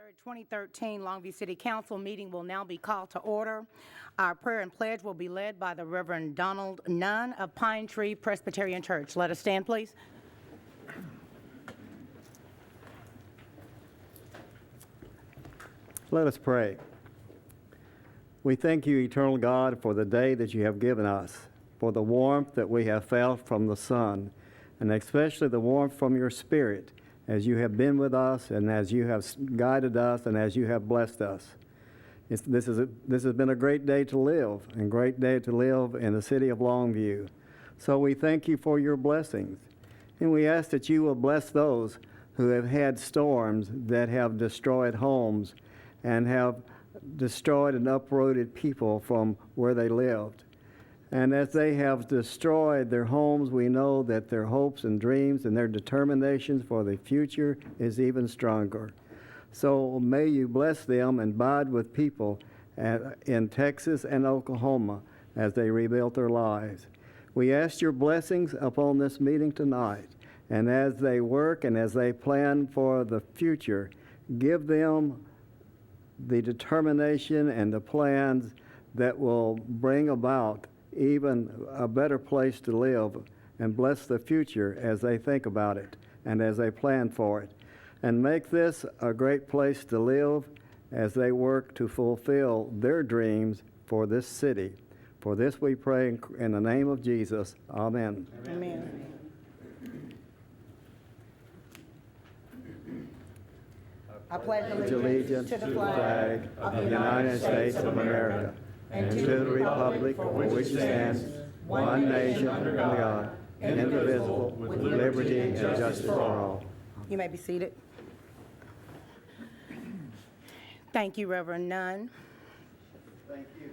3rd, 2013 Longview City Council meeting will now be called to order. Our prayer and pledge will be led by the Reverend Donald Nunn of Pine Tree Presbyterian Church. Let us stand, please. Let us pray. We thank you, eternal God, for the day that you have given us, for the warmth that we have felt from the sun, and especially the warmth from your Spirit, as you have been with us and as you have guided us and as you have blessed us. This has been a great day to live, and great day to live in the city of Longview. So we thank you for your blessings, and we ask that you will bless those who have had storms that have destroyed homes and have destroyed and uprooted people from where they lived. And as they have destroyed their homes, we know that their hopes and dreams and their determinations for the future is even stronger. So may you bless them and abide with people in Texas and Oklahoma as they rebuild their lives. We ask your blessings upon this meeting tonight. And as they work and as they plan for the future, give them the determination and the plans that will bring about even a better place to live, and bless the future as they think about it and as they plan for it. And make this a great place to live as they work to fulfill their dreams for this city. For this we pray in the name of Jesus. Amen. Amen. I pledge Allegiance to the flag of the United States of America and to the republic for which it stands, one nation under God, indivisible, with liberty and justice for all. You may be seated. Thank you, Reverend Nunn. Thank you.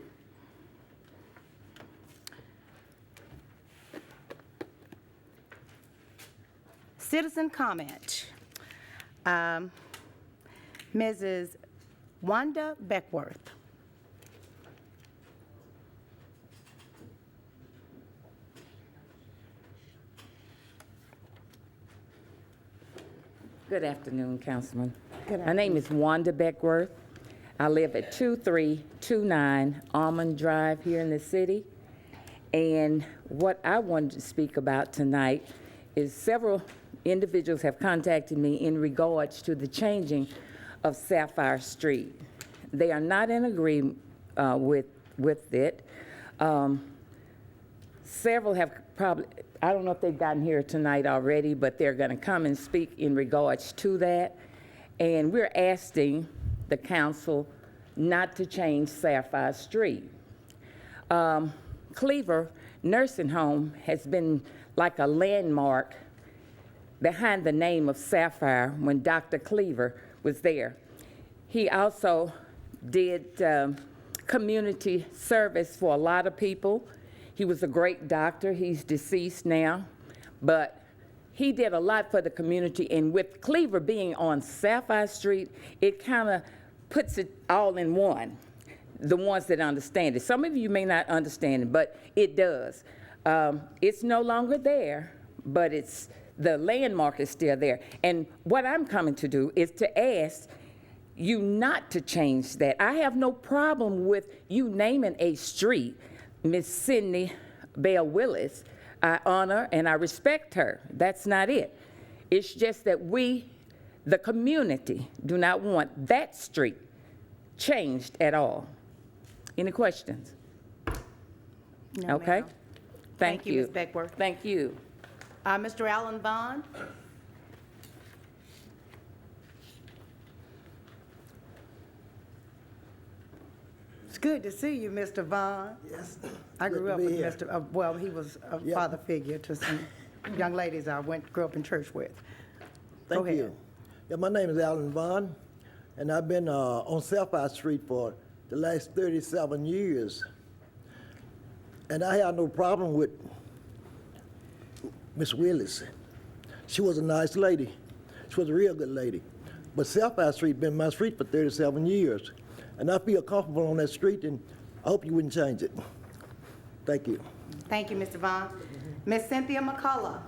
Citizen comment. Mrs. Wanda Beckworth. Good afternoon, Councilman. Good My name is Wanda Beckworth. I live at 2329 Almond Drive here in the city. And what I wanted to speak about tonight is several individuals have contacted me in regards to the changing of Sapphire Street. They are not in agreement with it. Several have probably, I don't know if they've gotten here tonight already, but they're going to come and speak in regards to that. And we're asking the council not to change Sapphire Street. Cleaver Nursing Home has been like a landmark behind the name of Sapphire when Dr. Cleaver was there. He also did community service for a lot of people. He was a great doctor. He's deceased now, but he did a lot for the community. And with Cleaver being on Sapphire Street, it kind of puts it all in one, the ones that understand it. Some of you may not understand it, but it does. It's no longer there, but the landmark is still there. And what I'm coming to do is to ask you not to change that. I have no problem with you naming a street. Miss Sidney Bell Willis, I honor and I respect her. That's not it. It's just that we, the community, do not want that street changed at all. Any questions? No, Okay. ma'am. Thank you. Ms. Beckworth. Thank you. Mr. Alan Vaughn. It's good to see you, Mr. Vaughn. Yes. I Good grew to up be with here. Mr. Well, he was a Yep. father figure to some young ladies I grew up in church with. Go Thank ahead. you. Yeah, my name is Alan Vaughn, and I've been on Sapphire Street for the last 37 years. And I had no problem with Miss Willis. She was a nice lady. She was a real good lady. But Sapphire Street been my street for 37 years. And I feel comfortable on that street, and I hope you wouldn't change it. Thank you. Thank you, Mr. Vaughn. Miss Cynthia McCullough.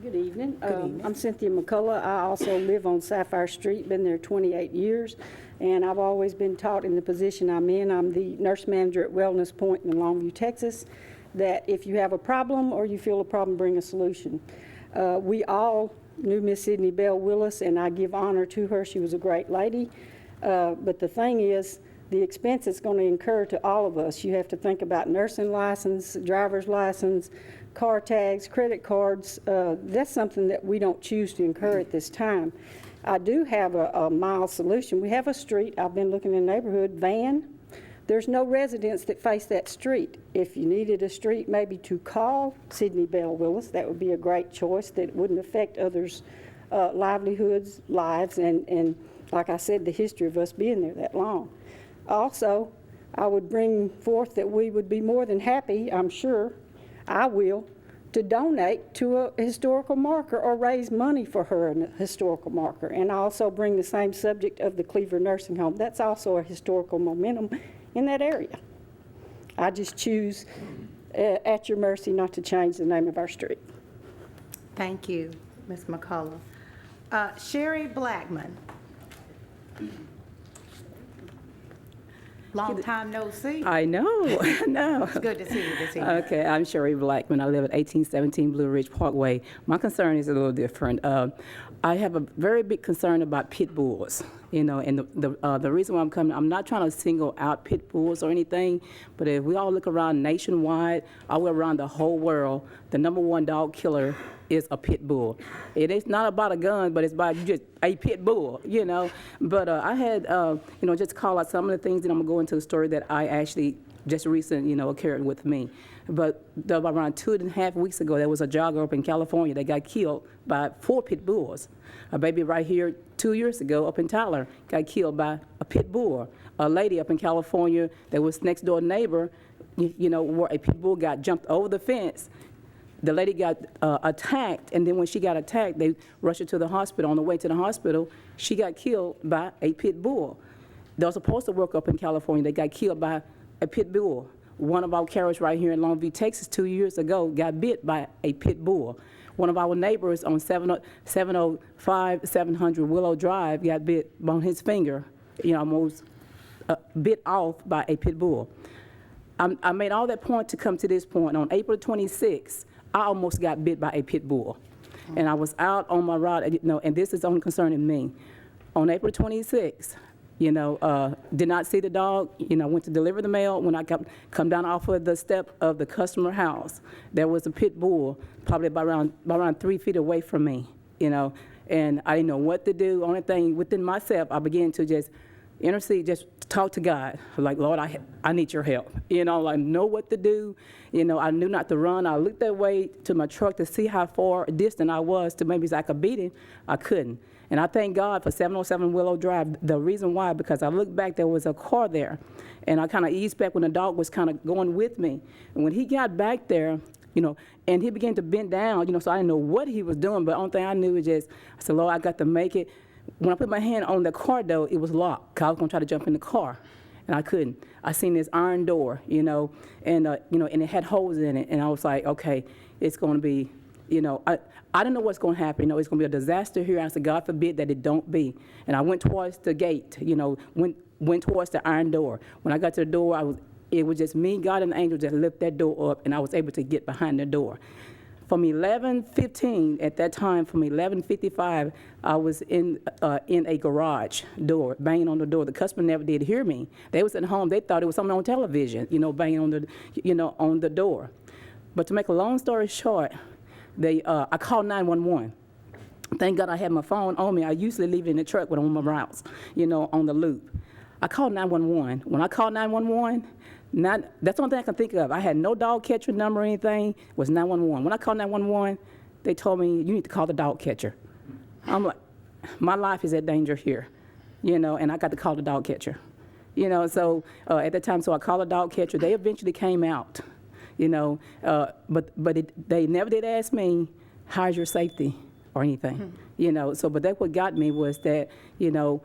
Good evening. I'm Cynthia McCullough. I also live on Sapphire Street, been there 28 years, and I've always been taught in the position I'm in. I'm the nurse manager at Wellness Point in Longview, Texas, that if you have a problem or you feel a problem, bring a solution. We all knew Miss Sydney Bell Willis, and I give honor to her. She was a great lady. But the thing is, the expense it's going to incur to all of us. You have to think about nursing license, driver's license, car tags, credit cards. That's something that we don't choose to incur at this time. I do have a mild solution. We have a street, I've been looking in the neighborhood, Van. There's no residents that face that street. If you needed a street maybe to call Sydney Bell Willis, that would be a great choice that wouldn't affect others' livelihoods, lives, and like I said, the history of us being there that long. Also, I would bring forth that we would be more than happy, I'm sure, I will, to donate to a historical marker or raise money for her in a historical marker. And I also bring the same subject of the Cleaver Nursing Home. That's also a historical momentum in that area. I just choose at your mercy not to change the name of our street. Thank you, Ms. McCullough. Sherry Blackman. Long time no see. I know, I know. It's good to see you this evening. Okay, I'm Sherry Blackman. I live at 1817 Blue Ridge Parkway. My concern is a little different. I have a very big concern about pit bulls, you know, and the reason why I'm coming, I'm not trying to single out pit bulls or anything, but if we all look around nationwide, all the way around the whole world, the #1 dog killer is a pit bull. It is not about a gun, but it's about just a pit bull, you know. But I had, you know, just call out some of the things that I'm gonna go into the story that I actually just recently, you know, occurred with me. But around 2.5 weeks ago, there was a jogger up in California that got killed by 4 pit bulls. A baby right here 2 years ago up in Tyler got killed by a pit bull. A lady up in California that was next door neighbor, you know, where a pit bull got jumped over the fence. The lady got attacked, and then when she got attacked, they rushed her to the hospital. On the way to the hospital, she got killed by a pit bull. There was a postal worker up in California that got killed by a pit bull. One of our carriers right here in Longview, Texas, 2 years ago got bit by a pit bull. One of our neighbors on 705, 700 Willow Drive got bit on his finger, you know, almost bit off by a pit bull. I made all that point to come to this point. On April 26th, I almost got bit by a pit bull. And I was out on my ride, you know, and this is only concerning me. On April 26th, you know, did not see the dog, you know, went to deliver the mail. When I come down off of the step of the customer house, there was a pit bull probably by around 3 feet away from me, you know, and I didn't know what to do. Only thing within myself, I began to just intercede, just talk to God, like, Lord, I need your help. You know, I know what to do. You know, I knew not to run. I looked that way to my truck to see how far distant I was to maybe so I could beat him. I couldn't. And I thank God for 707 Willow Drive. The reason why, because I looked back, there was a car there. And I kind of eased back when the dog was kind of going with me. And when he got back there, you know, and he began to bend down, you know, so I didn't know what he was doing, but the only thing I knew was just, I said, Lord, I got to make it. When I put my hand on the car door, it was locked, 'cause I was gonna try to jump in the car, and I couldn't. I seen this iron door, you know, and it had holes in it, and I was like, okay, it's gonna be, you know, I didn't know what's gonna happen. You know, it's gonna be a disaster here. I said, God forbid that it don't be. And I went towards the gate, you know, went towards the iron door. When I got to the door, it was just me, God, and the angel just lift that door up, and I was able to get behind the door. From 11:15, at that time, from 11:55, I was in a garage door, banging on the door. The customer never did hear me. They was at home. They thought it was something on television, you know, banging on the, you know, on the door. But to make a long story short, I called 911. Thank God I had my phone on me. I usually leave it in the truck when I'm on my routes, you know, on the loop. I called 911. When I called 911, that's the only thing I can think of. I had no dog catcher number or anything. It was 911. When I called 911, they told me, you need to call the dog catcher. I'm like, my life is at danger here, you know, and I got to call the dog catcher. You know, so at that time, so I called the dog catcher. They eventually came out, you know, but they never did ask me, how's your safety or anything, you know. So, but that's what got me was that, you know,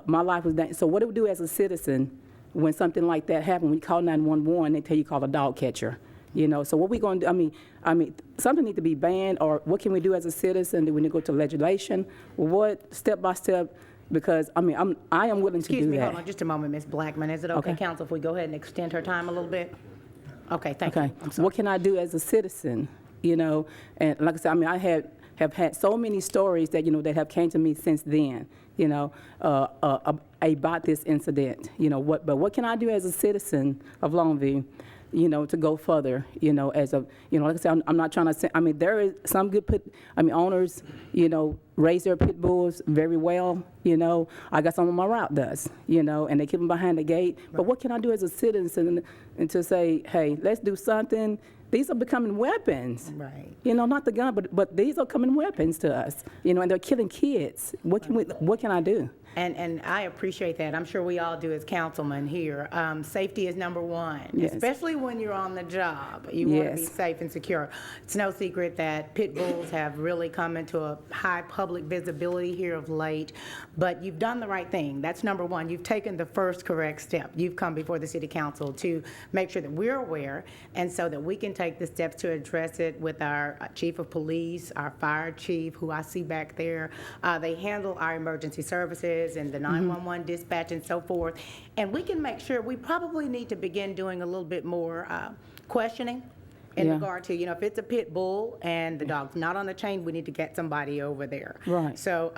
my life was down. So what do we do as a citizen when something like that happened? When you call 911, they tell you call a dog catcher. You know, so what we going to do? I mean, something need to be banned, or what can we do as a citizen? Do we need to go to legislation? What step by step? Because I mean, I am willing to Excuse do me, that. hold on just a moment, Ms. Blackman. Is it okay, Okay. council, if we go ahead and extend her time a little bit? Okay, thank you. Okay, I'm sorry. what can I do as a citizen, you know? And like I said, I mean, I have had so many stories that, you know, that have came to me since then, you know, about this incident, you know, but what can I do as a citizen of Longview, you know, to go further, you know, as a, you know, like I said, I'm not trying to say, I mean, there is some good owners, you know, raise their pit bulls very well, you know. I got some of my route does, you know, and they keep them behind the gate. But what can I do as a citizen and to say, hey, let's do something? These are becoming weapons. Right. You know, not the gun, but these are coming weapons to us, you know, and they're killing kids. What can I do? And I appreciate that. I'm sure we all do as councilmen here. Safety is number one, Yes. especially when you're on the job. You want to be Yes. safe and secure. It's no secret that pit bulls have really come into a high public visibility here of late, but you've done the right thing. That's number one. You've taken the first correct step. You've come before the city council to make sure that we're aware, and so that we can take the steps to address it with our chief of police, our fire chief, who I see back there. They handle our emergency services and the 911 dispatch and so forth. And we can make sure, we probably need to begin doing a little bit more questioning in Yeah. regard to, you know, if it's a pit bull and the dog's not on the chain, we need to get somebody over there. Right. So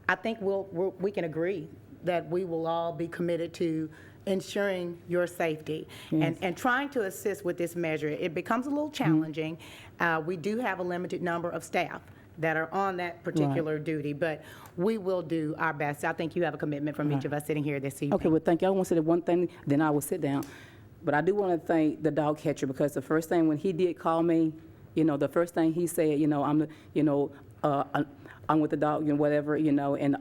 I think we can agree that we will all be committed to ensuring your safety and trying to assist with this measure. It becomes a little challenging. We do have a limited number of staff that are on that particular duty, but we will do our best. I think you have a commitment from each of us sitting here this evening. Okay, well, thank you. I want to say the one thing, then I will sit down. But I do want to thank the dog catcher, because the first thing when he did call me, you know, the first thing he said, you know, I'm with the dog, you know, whatever, you know, and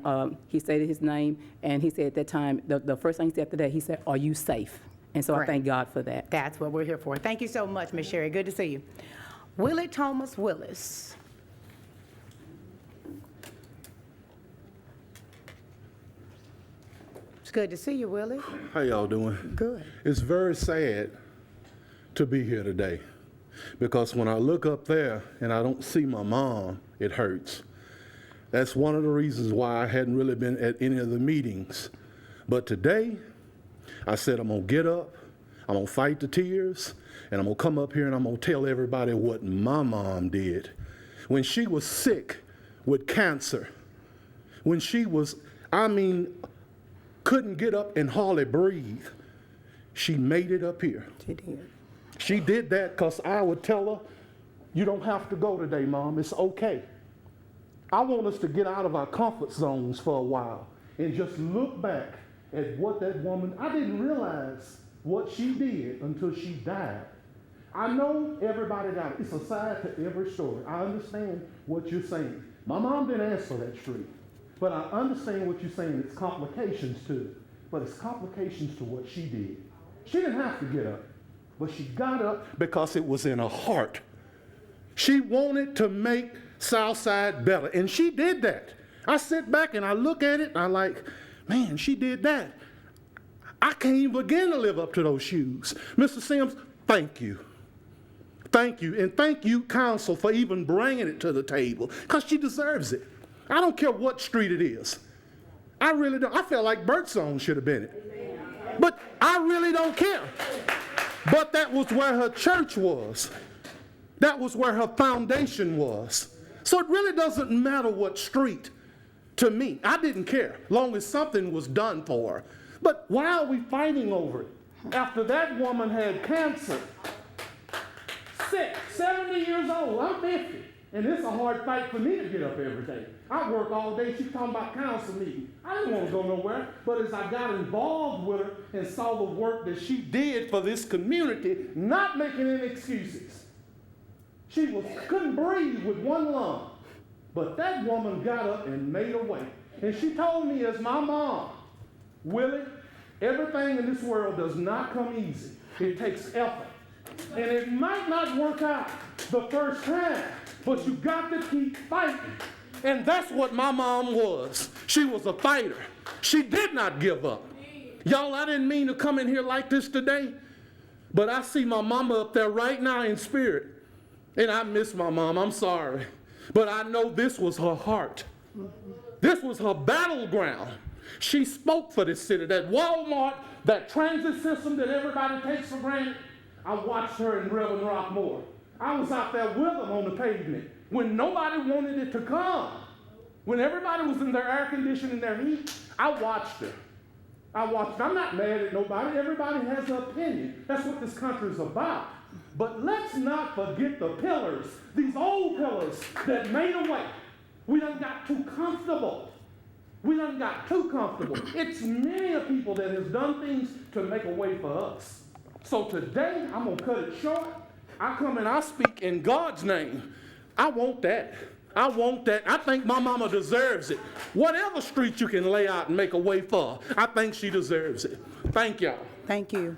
he stated his name, and he said at that time, the first thing he said after that, he said, "Are you safe?" And so Correct. I thank God for that. That's what we're here for. Thank you so much, Ms. Sherry. Good to see you. Willie Thomas Willis. It's good to see you, Willie. How y'all doing? Good. It's very sad to be here today, because when I look up there and I don't see my mom, it hurts. That's one of the reasons why I hadn't really been at any of the meetings. But today, I said I'm gonna get up, I'm gonna fight the tears, and I'm gonna come up here and I'm gonna tell everybody what my mom did. When she was sick with cancer, when she was, couldn't get up and hardly breathe, she made it up here. She did. She did that because I would tell her, you don't have to go today, Mom, it's okay. I want us to get out of our comfort zones for a while and just look back at what that woman, I didn't realize what she did until she died. I know everybody died. It's a side to every story. I understand what you're saying. My mom didn't ask for that street, but I understand what you're saying. It's complications to it, but it's complications to what she did. She didn't have to get up, but she got up because it was in her heart. She wanted to make Southside better, and she did that. I sit back and I look at it and I'm like, man, she did that. I can't even begin to live up to those shoes. Mr. Sims, thank you. Thank you, and thank you, council, for even bringing it to the table, because she deserves it. I don't care what street it is. I really don't. I feel like Birdsong should have been it. But I really don't care. But that was where her church was. That was where her foundation was. So it really doesn't matter what street to me. I didn't care, long as something was done for her. But why are we fighting over it? After that woman had cancer, sick, 70 years old, I'm 50. And it's a hard fight for me to get up every day. I work all day. She's talking about council meeting. I didn't want to go nowhere. But as I got involved with her and saw the work that she did for this community, not making any excuses. She couldn't breathe with one lung. But that woman got up and made a way. And she told me as my mom, Willie, everything in this world does not come easy. It takes effort. And it might not work out the first time, but you got to keep fighting. And that's what my mom was. She was a fighter. She did not give up. Y'all, I didn't mean to come in here like this today, But I see my mama up there right now in spirit. And I miss my mom, I'm sorry. But I know this was her heart. This was her battleground. She spoke for this city. That Walmart, that transit system that everybody takes for granted, I watched her in Reverend Rockmore. I was out there with them on the pavement when nobody wanted it to come. When everybody was in their air conditioning, their heat, I watched her. I'm not mad at nobody. Everybody has an opinion. That's what this country is about. But let's not forget the pillars, these old pillars that made a way. We done got too comfortable. It's many of people that has done things to make a way for us. So today, I'm going to cut it short. I come and I speak in God's name. I want that. I think my mama deserves it. Whatever street you can lay out and make a way for, I think she deserves it. Thank y'all. Thank you.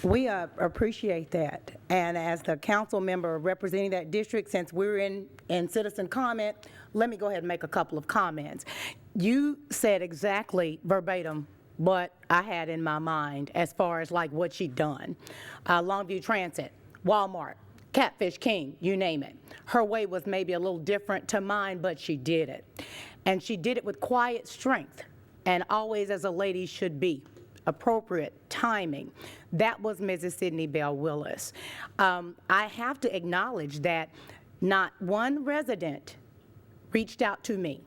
We appreciate that. And as the council member representing that district, since we're in citizen comment, let me go ahead and make a couple of comments. You said exactly verbatim what I had in my mind as far as like what she'd done. Longview Transit, Walmart, Catfish King, you name it. Her way was maybe a little different to mine, but she did it. And she did it with quiet strength, and always as a lady should be. Appropriate timing. That was Mrs. Sidney Bell Willis. I have to acknowledge that not one resident reached out to me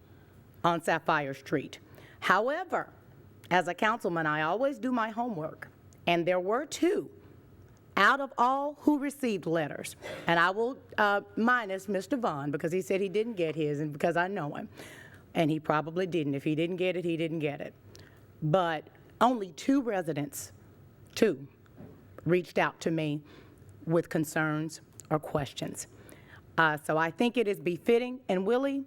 on Sapphire Street. However, as a councilman, I always do my homework, and there were 2 out of all who received letters. And I will minus Mr. Vaughn, because he said he didn't get his, and because I know him. And he probably didn't. If he didn't get it, he didn't get it. But only 2 residents, 2, reached out to me with concerns or questions. So I think it is befitting. And Willie,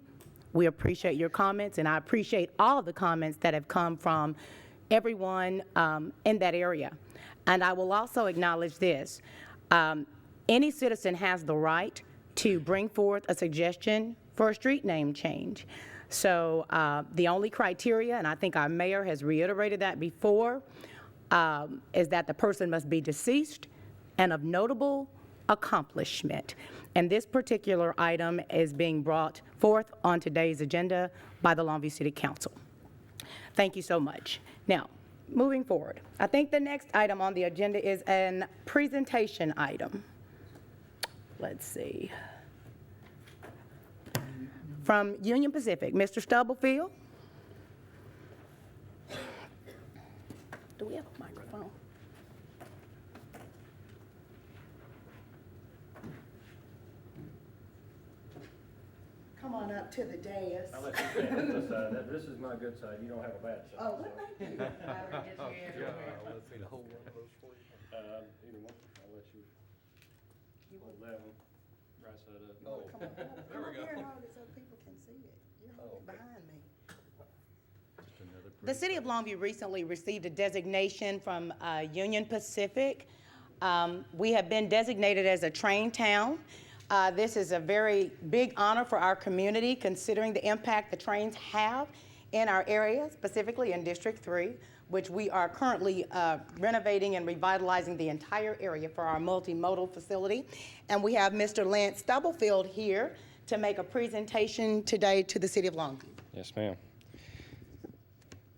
we appreciate your comments, and I appreciate all of the comments that have come from everyone in that area. And I will also acknowledge this. Any citizen has the right to bring forth a suggestion for a street name change. So the only criteria, and I think our mayor has reiterated that before, is that the person must be deceased and of notable accomplishment. And this particular item is being brought forth on today's agenda by the Longview City Council. Thank you so much. Now, moving forward, I think the next item on the agenda is an presentation item. Let's see. From Union Pacific, Mr. Stubblefield. Do we have a microphone? Come on up to the dais. I'll let you stand on this side. This is my good side. You don't have a bad side. Oh, well, thank you. I already get you everywhere. Either one. I'll let you hold that one. Right side up. Oh, Come on here and hold it so people can see it. You're holding behind me. The City of Longview recently received a designation from Union Pacific. We have been designated as a train town. This is a very big honor for our community, considering the impact the trains have in our area, specifically in District 3, which we are currently renovating and revitalizing the entire area for our multimodal facility. And we have Mr. Lance Stubblefield here to make a presentation today to the City of Longview. yes, ma'am.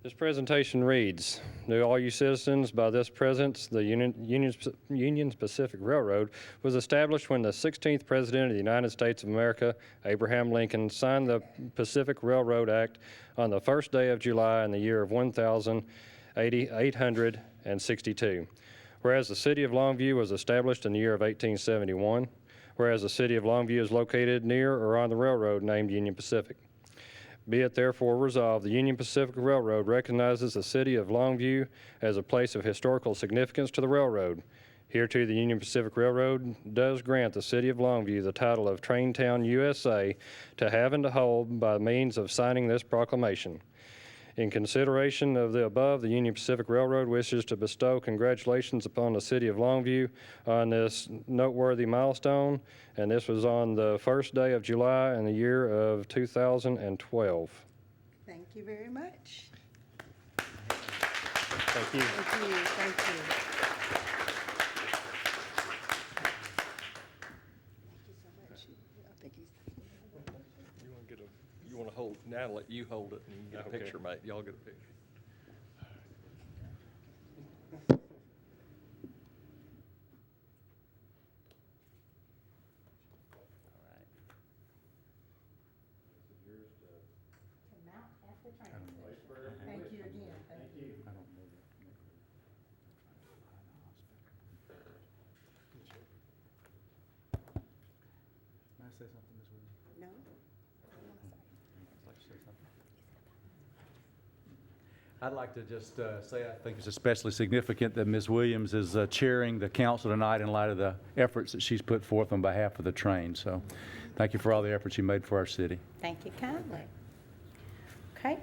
This presentation reads, to all you citizens, by this presence, the Union Pacific Railroad was established when the 16th President of the United States of America, Abraham Lincoln, signed the Pacific Railroad Act on the first day of July in the year of 1862. Whereas the City of Longview was established in the year of 1871, whereas the City of Longview is located near or on the railroad named Union Pacific. Be it therefore resolved, the Union Pacific Railroad recognizes the City of Longview as a place of historical significance to the railroad. Hereto, the Union Pacific Railroad does grant the City of Longview the title of Train Town, USA, to have and to hold by means of signing this proclamation. In consideration of the above, the Union Pacific Railroad wishes to bestow congratulations upon the City of Longview on this noteworthy milestone, and this was on the first day of July in the year of 2012. Thank you very much. Thank you. Thank you, thank you. You want to hold, Natalie, you hold it and you get a Okay. picture, mate. Y'all get a picture. Thank you again. Thank you. May I say something, Ms. Williams? No? I'd like to just say I think it's especially significant that Ms. Williams is chairing the council tonight in light of the efforts that she's put forth on behalf of the train. So thank you for all the efforts you made for our city. Thank you kindly. Okay.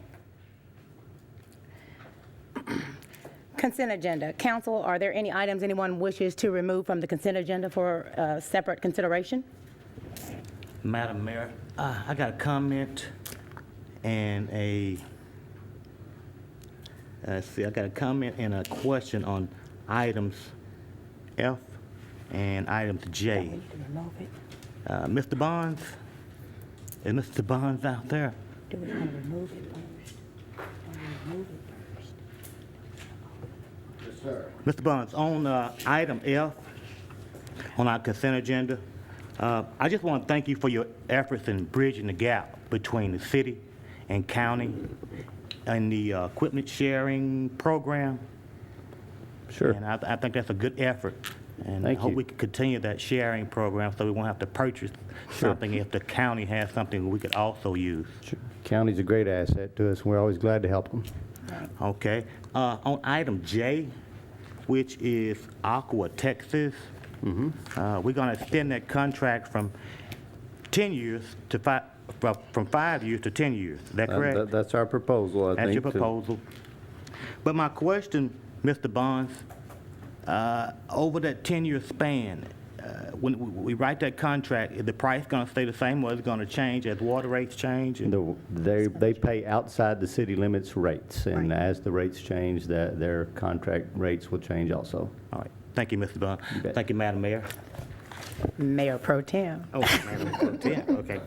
Consent agenda. Council, are there any items anyone wishes to remove from the consent agenda for separate consideration? Madam Mayor, I got a comment and I got a comment and a question on items F and items J. Mr. Bonds? Is Mr. Bonds out there? Do we want to remove it first? Remove it first. Mr. Bonds, on item F on our consent agenda, I just want to thank you for your efforts in bridging the gap between the city and county and the equipment sharing program. Sure. And I think that's a good effort. And I Thank hope you. we can continue that sharing program so we won't have to purchase something if the county has something we could also use. Sure. County's a great asset to us. We're always glad to help them. Okay. On item J, which is Aqua Texas, we're going to extend that contract from 10 years to from 5 years to 10 years. Is that correct? That's our proposal, I think. That's your to- proposal. But my question, Mr. Bonds, over that 10-year span, when we write that contract, is the price going to stay the same or is it going to change as water rates change? They pay outside the city limits rates, and as the rates change, their contract rates will change also. All right. Thank you, Mr. Bonds. You bet. Thank you, Madam Mayor. Mayor Pro Tem. Oh, Madam Pro Tem. Okay.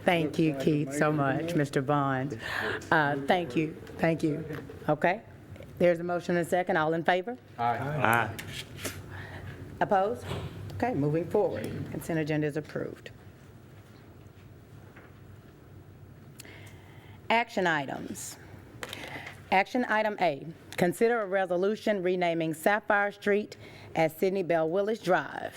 Thank you, Keith, so much, Mr. Bond. Thank you, thank you. Okay, there's a motion and a second. All in favor? Aye. Opposed? Okay, moving forward. Consent agenda is approved. Action items. Action item A, consider a resolution renaming Sapphire Street as Sidney Bell Willis Drive.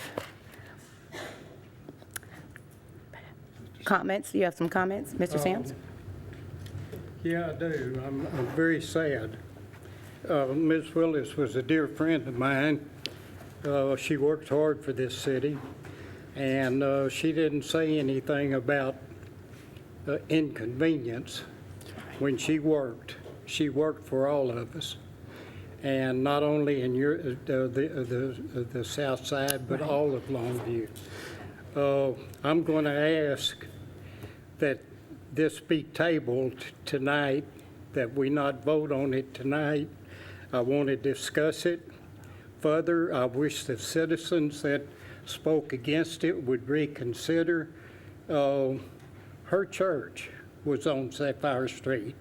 Comments? You have some comments, Mr. Sams? Yeah, I do. I'm very sad. Ms. Willis was a dear friend of mine. She worked hard for this city, and she didn't say anything about inconvenience when she worked. She worked for all of us, and not only in the south side, but all of Longview. I'm going to ask that this be tabled tonight, that we not vote on it tonight. I want to discuss it further. I wish the citizens that spoke against it would reconsider. Her church was on Sapphire Street.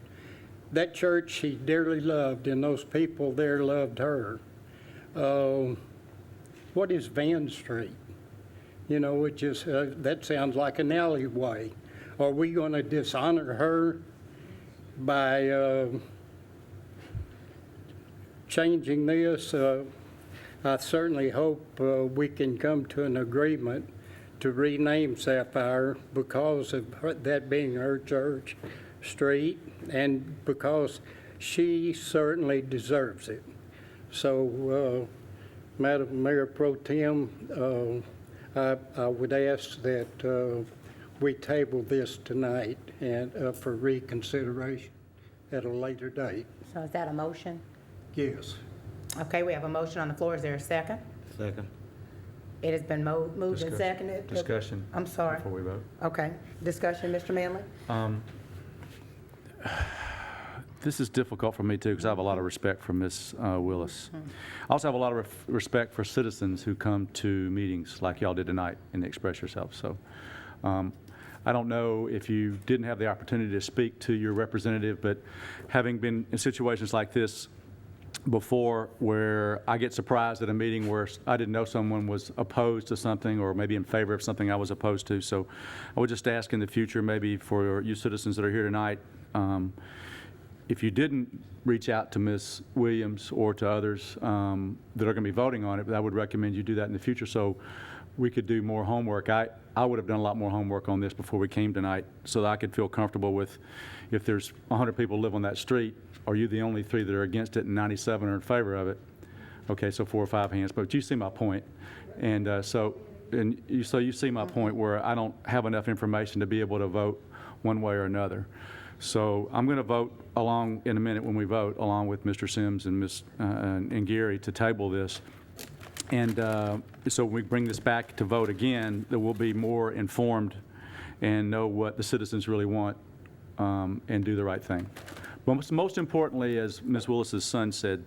That church she dearly loved, and those people there loved her. What is Van Street? You know, it just, that sounds like an alleyway. Are we going to dishonor her by changing this? I certainly hope we can come to an agreement to rename Sapphire because of that being her church street and because she certainly deserves it. So, Madam Mayor Pro Tem, I would ask that we table this tonight and for reconsideration at a later date. So is that a motion? Yes. Okay, we have a motion on the floor. Is there a second? Second. It has been moved and Discussion. seconded. Discussion. I'm sorry. Before we vote. Okay, discussion, Mr. Manley? This is difficult for me, too, because I have a lot of respect for Ms. Willis. I also have a lot of respect for citizens who come to meetings like y'all did tonight and express yourself. So I don't know if you didn't have the opportunity to speak to your representative, but having been in situations like this before where I get surprised at a meeting where I didn't know someone was opposed to something or maybe in favor of something I was opposed to. So I would just ask in the future, maybe for you citizens that are here tonight, if you didn't reach out to Ms. Williams or to others that are going to be voting on it, I would recommend you do that in the future so we could do more homework. I would have done a lot more homework on this before we came tonight so that I could feel comfortable with if there's 100 people live on that street, are you the only 3 that are against it and 97 are in favor of it? Okay, so 4 or 5 hands, but you see my point. And so you see my point where I don't have enough information to be able to vote one way or another. So I'm going to vote along in a minute when we vote, along with Mr. Sims and and Gary to table this. And so when we bring this back to vote again, that we'll be more informed and know what the citizens really want and do the right thing. But most importantly, as Ms. Willis's son said,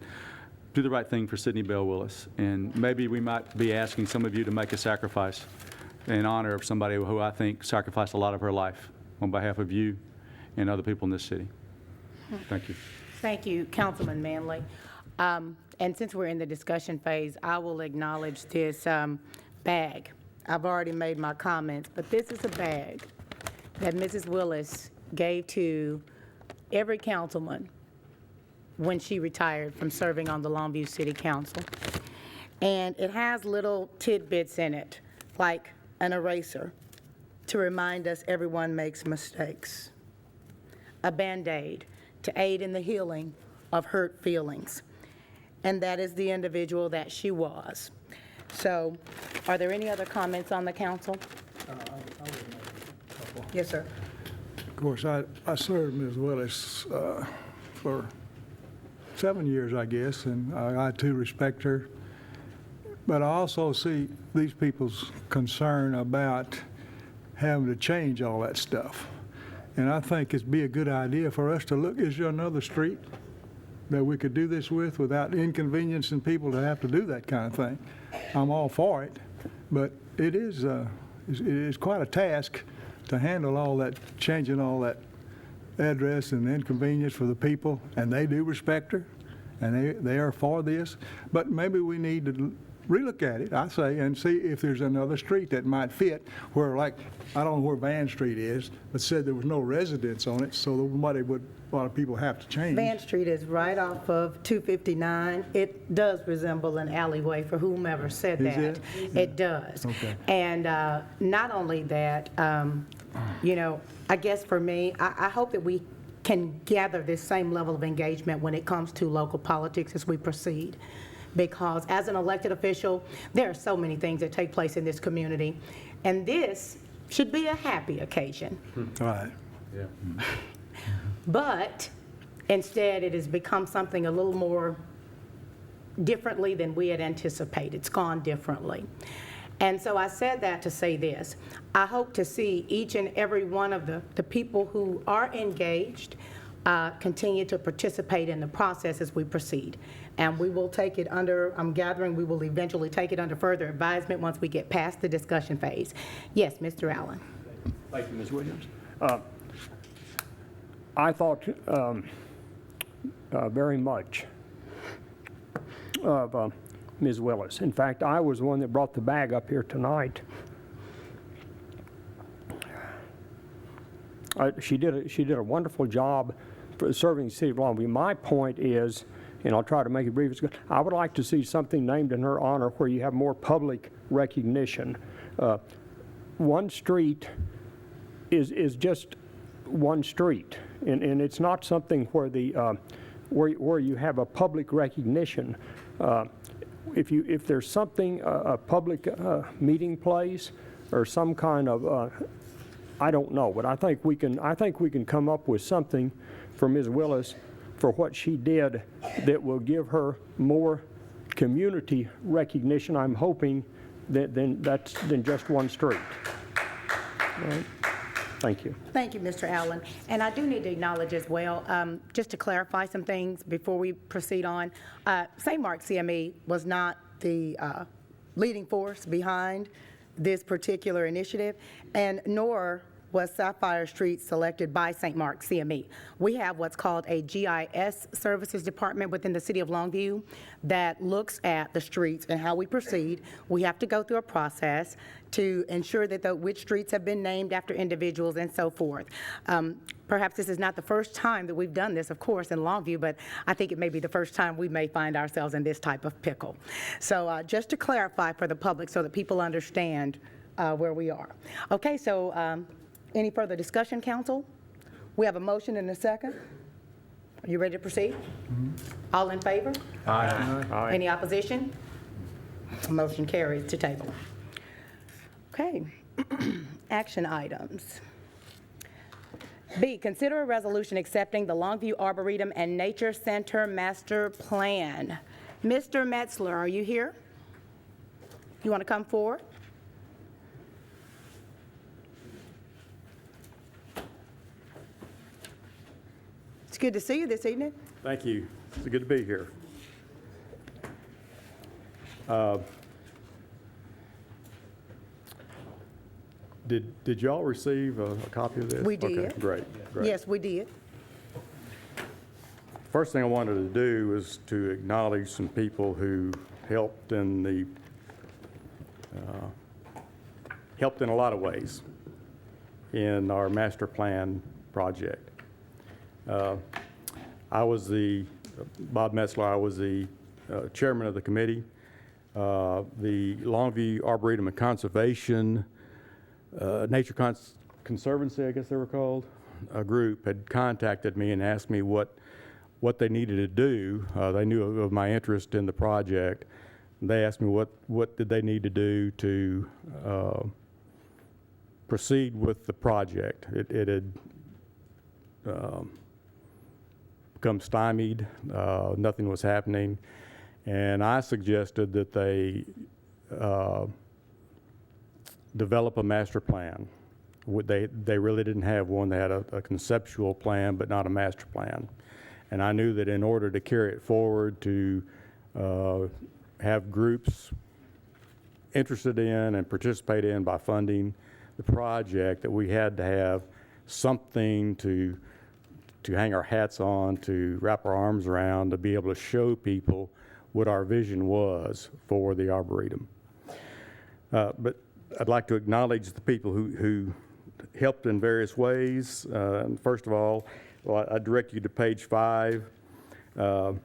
do the right thing for Sydney Bell Willis. And maybe we might be asking some of you to make a sacrifice in honor of somebody who I think sacrificed a lot of her life on behalf of you and other people in this city. Thank you. Thank you, Councilman Manley. And since we're in the discussion phase, I will acknowledge this bag. I've already made my comments, but this is a bag that Mrs. Willis gave to every councilman when she retired from serving on the Longview City Council. And it has little tidbits in it, like an eraser, to remind us everyone makes mistakes. A Band-Aid to aid in the healing of hurt feelings. And that is the individual that she was. So, are there any other comments on the council? Yes, sir. Of course, I served Ms. Willis for 7 years, I guess, and I too respect her. But I also see these people's concern about having to change all that stuff. And I think it'd be a good idea for us to look, is there another street that we could do this with without inconveniencing people to have to do that kind of thing? I'm all for it, but it is quite a task to handle all that, changing all that address and inconvenience for the people, and they do respect her, and they are for this. But maybe we need to relook at it, I say, and see if there's another street that might fit where, like, I don't know where Van Street is, but said there was no residence on it, so a lot of people have to change. Van Street is right off of 259. It does resemble an alleyway for whomever said that. Is it? It does. Okay. And not only that, you know, I guess for me, I hope that we can gather this same level of engagement when it comes to local politics as we proceed. Because as an elected official, there are so many things that take place in this community, and this should be a happy occasion. Right. Yeah. But instead, it has become something a little more differently than we had anticipated. It's gone differently. And so I said that to say this. I hope to see each and every one of the people who are engaged continue to participate in the process as we proceed. And we will take it under, I'm gathering, we will eventually take it under further advisement once we get past the discussion phase. Yes, Mr. Allen. Thank you, Ms. Williams. I thought very much of Ms. Willis. In fact, I was the one that brought the bag up here tonight. She did a wonderful job for serving the city of Longview. My point is, and I'll try to make it brief, I would like to see something named in her honor where you have more public recognition. One street is just one street, and it's not something where where you have a public recognition. If there's something, a public meeting place or some kind of I don't know, but I think we can come up with something for Ms. Willis for what she did that will give her more community recognition, I'm hoping, than just one street. Right? Thank you. Thank you, Mr. Allen. And I do need to acknowledge as well, just to clarify some things before we proceed on, St. Mark CME was not the leading force behind this particular initiative, and nor was Sapphire Street selected by St. Mark CME. We have what's called a GIS services department within the city of Longview that looks at the streets and how we proceed. We have to go through a process to ensure that which streets have been named after individuals and so forth. Perhaps this is not the first time that we've done this, of course, in Longview, but I think it may be the first time we may find ourselves in this type of pickle. So just to clarify for the public so that people understand where we are. Okay, so any further discussion, council? We have a motion and a second. Are you ready to proceed? All in favor? Aye. Any opposition? Motion carries to table. Okay. Action items. B, consider a resolution accepting the Longview Arboretum and Nature Center Master Plan. Mr. Metzler, are you here? You want to come forward? It's good to see you this evening. Thank you. It's good to be here. Did y'all receive a copy of this? We did. Okay, great. Yes, we did. First thing I wanted to do is to acknowledge some people who helped in a lot of ways in our master plan project. Bob Metzler, I was the chairman of the committee. The Longview Arboretum and Conservation, Nature Conservancy, I guess they were called, a group had contacted me and asked me what they needed to do. They knew of my interest in the project. They asked me what did they need to do to proceed with the project. It had become stymied. Nothing was happening. And I suggested that they develop a master plan. They really didn't have one. They had a conceptual plan, but not a master plan. And I knew that in order to carry it forward, to have groups interested in and participate in by funding the project, that we had to have something to hang our hats on, to wrap our arms around, to be able to show people what our vision was for the Arboretum. But I'd like to acknowledge the people who helped in various ways. First of all, I direct you to page 5, and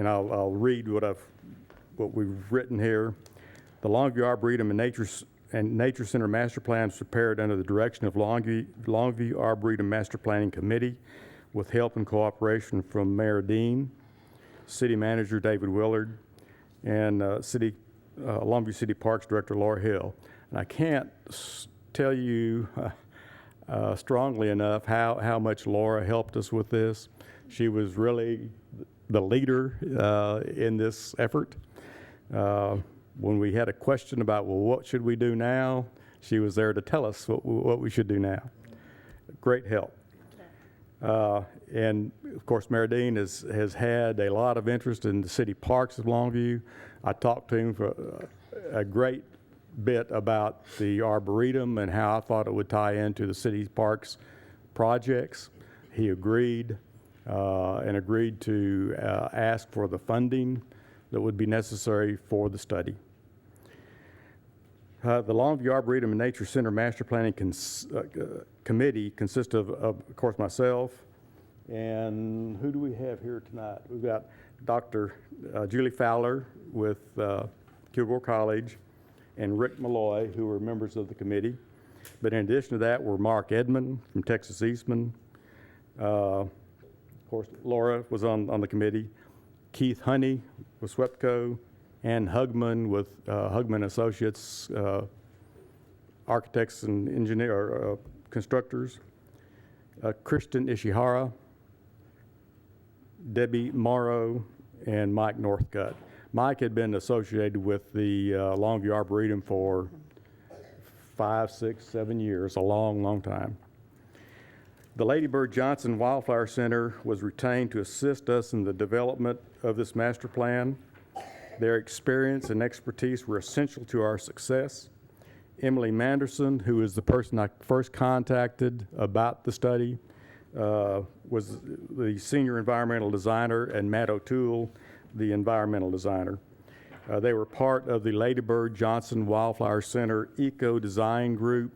I'll read what we've written here. The Longview Arboretum and Nature Center Master Plan was prepared under the direction of Longview Arboretum Master Planning Committee, with help and cooperation from Mayor Dean, City Manager David Willard, and Longview City Parks Director Laura Hill. And I can't tell you strongly enough how much Laura helped us with this. She was really the leader in this effort. When we had a question about, well, what should we do now, she was there to tell us what we should do now. Great help. And of course, Mayor Dean has had a lot of interest in the city parks of Longview. I talked to him for a great bit about the Arboretum and how I thought it would tie into the city parks projects. He agreed and agreed to ask for the funding that would be necessary for the study. The Longview Arboretum and Nature Center Master Planning Committee consists of course, myself, and who do we have here tonight? We've got Dr. Julie Fowler with Kilgore College, and Rick Malloy, who were members of the committee. But in addition to that, were Mark Edmond from Texas Eastman. Of course, Laura was on the committee. Keith Honey with SWEPCO, Ann Hugman with Hugman Associates, architects and constructors. Kristen Ishihara, Debbie Morrow, and Mike Northcutt. Mike had been associated with the Longview Arboretum for 5, 6, 7 years, a long, long time. The Lady Bird Johnson Wildflower Center was retained to assist us in the development of this master plan. Their experience and expertise were essential to our success. Emily Manderson, who is the person I first contacted about the study, was the senior environmental designer, and Matt O'Toole, the environmental designer. They were part of the Lady Bird Johnson Wildflower Center Eco Design Group.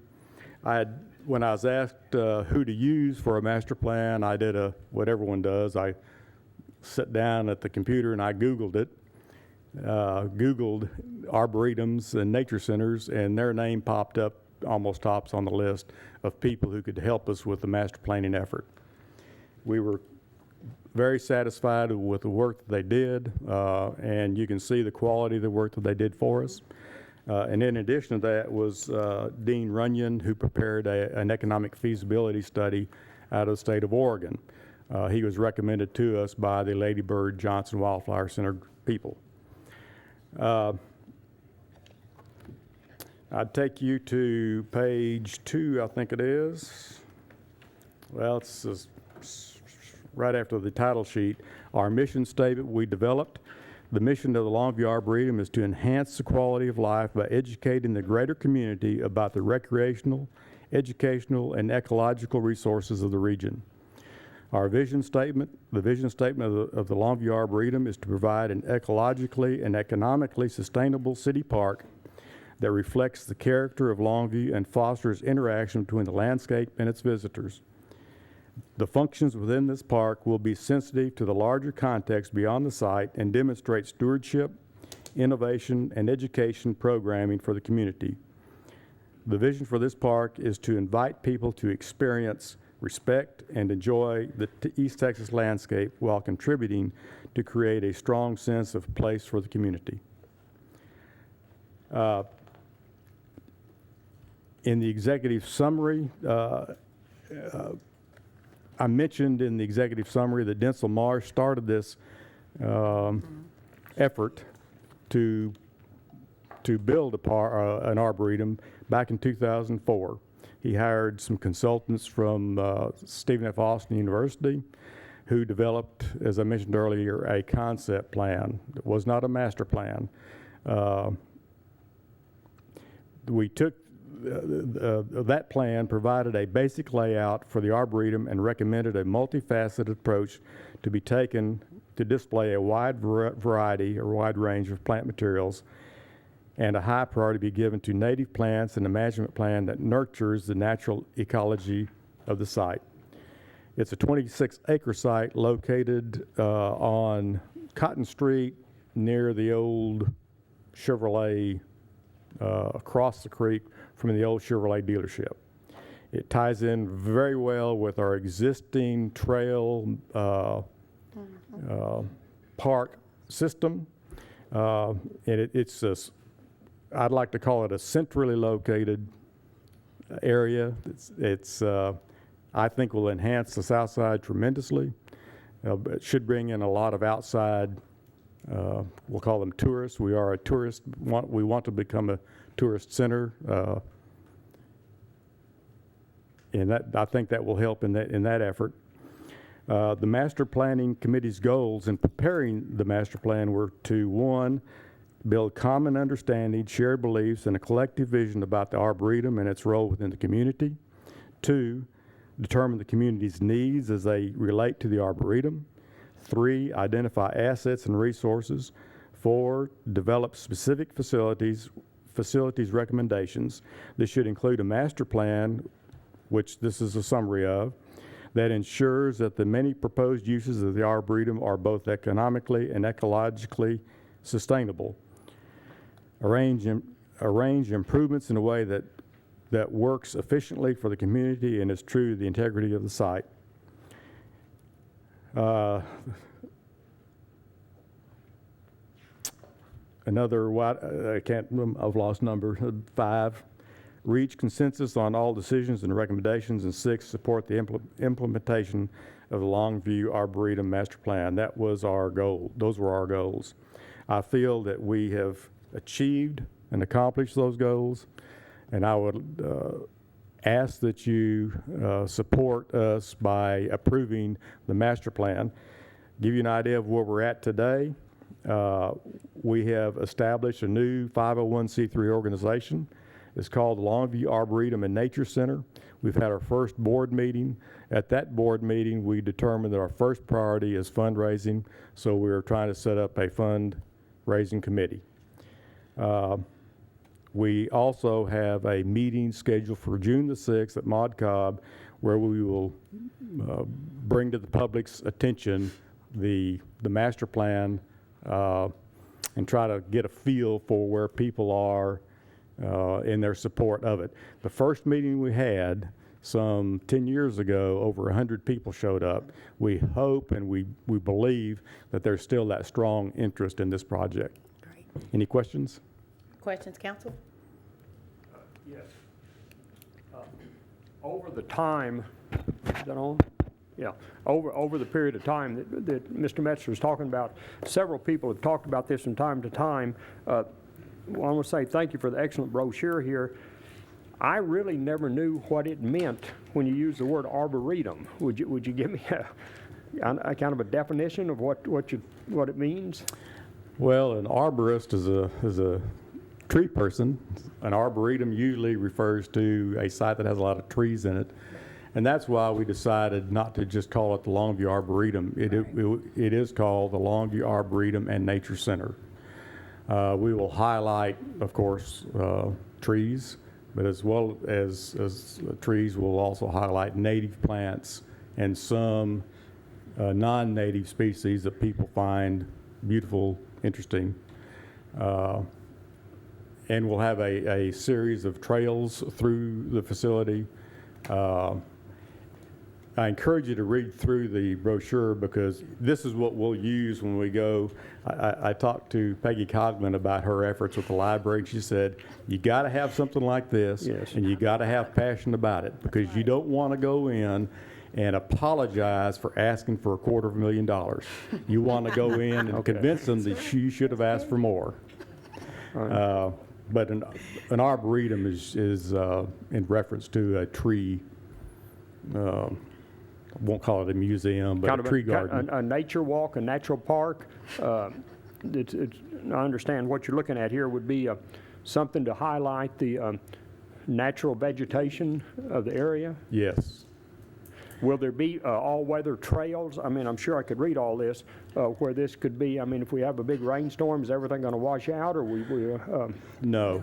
When I was asked who to use for a master plan, I did what everyone does. I sat down at the computer and I Googled it. Googled arboretums and nature centers, and their name popped up almost tops on the list of people who could help us with the master planning effort. We were very satisfied with the work that they did, and you can see the quality of the work that they did for us. And in addition to that was Dean Runyon, who prepared an economic feasibility study out of the state of Oregon. He was recommended to us by the Lady Bird Johnson Wildflower Center people. I'd take you to page 2, I think it is. Well, it's right after the title sheet. Our mission statement we developed. The mission of the Longview Arboretum is to enhance the quality of life by educating the greater community about the recreational, educational, and ecological resources of the region. Our vision statement, the vision statement of the Longview Arboretum is to provide an ecologically and economically sustainable city park that reflects the character of Longview and fosters interaction between the landscape and its visitors. The functions within this park will be sensitive to the larger context beyond the site and demonstrate stewardship, innovation, and education programming for the community. The vision for this park is to invite people to experience, respect, and enjoy the East Texas landscape while contributing to create a strong sense of place for the community. In the executive summary, I mentioned in the executive summary that Denzel Marsh started this effort to build an arboretum back in 2004. He hired some consultants from Stephen F. Austin University who developed, as I mentioned earlier, a concept plan. It was not a master plan. We took that plan, provided a basic layout for the Arboretum, and recommended a multifaceted approach to be taken to display a wide variety or wide range of plant materials, and a high priority be given to native plants and a management plan that nurtures the natural ecology of the site. It's a 26-acre site located on Cotton Street near the old Chevrolet, across the creek from the old Chevrolet dealership. It ties in very well with our existing trail park system. And I'd like to call it a centrally located area. I think will enhance the south side tremendously. It should bring in a lot of outside, we'll call them tourists. We are a tourist, we want to become a tourist center. And I think that will help in that effort. The Master Planning Committee's goals in preparing the master plan were to, 1, build common understanding, shared beliefs, and a collective vision about the Arboretum and its role within the community. 2, determine the community's needs as they relate to the Arboretum. 3, identify assets and resources. 4, develop specific facilities recommendations. This should include a master plan, which this is a summary of, that ensures that the many proposed uses of the Arboretum are both economically and ecologically sustainable. Arrange improvements in a way that works efficiently for the community and is true to the integrity of the site. I've lost number, 5. Reach consensus on all decisions and recommendations, and 6, support the implementation of the Longview Arboretum Master Plan. That was our goal. Those were our goals. I feel that we have achieved and accomplished those goals, and I would ask that you support us by approving the master plan. Give you an idea of where we're at today. We have established a new 501c3 organization. It's called the Longview Arboretum and Nature Center. We've had our first board meeting. At that board meeting, we determined that our first priority is fundraising, so we're trying to set up a fundraising committee. We also have a meeting scheduled for June the 6th at Mod Cobb, where we will bring to the public's attention the master plan and try to get a feel for where people are in their support of it. The first meeting we had some 10 years ago, over 100 people showed up. We hope and we believe that there's still that strong interest in this project. Great. Any questions? Questions, council? Yes. Over the time, is that on? Yeah, over the period of time that Mr. Metzler was talking about, several people have talked about this from time to time. Well, I want to say thank you for the excellent brochure here. I really never knew what it meant when you use the word arboretum. Would you give me a kind of a definition of what it means? Well, an arborist is a tree person. An arboretum usually refers to a site that has a lot of trees in it. And that's why we decided not to just call it the Longview Arboretum. It is called the Longview Arboretum and Nature Center. We will highlight, of course, trees, but as well as trees, we'll also highlight native plants and some non-native species that people find beautiful, interesting. And we'll have a series of trails through the facility. I encourage you to read through the brochure because this is what we'll use when we go. I talked to Peggy Cogman about her efforts with the library, and she said, you got to have something like this, yes, and you got to have passion about it because you don't want to go in and apologize for asking for $250,000. You want to go in and convince them that you should have asked for more. But an arboretum is in reference to a tree. I won't call it a museum, but kind a tree garden. A nature walk, a natural park. I understand what you're looking at here would be something to highlight the natural vegetation of the area. Yes. Will there be all-weather trails? I mean, I'm sure I could read all this, where this could be. I mean, if we have a big rainstorm, is everything going to wash out, or No.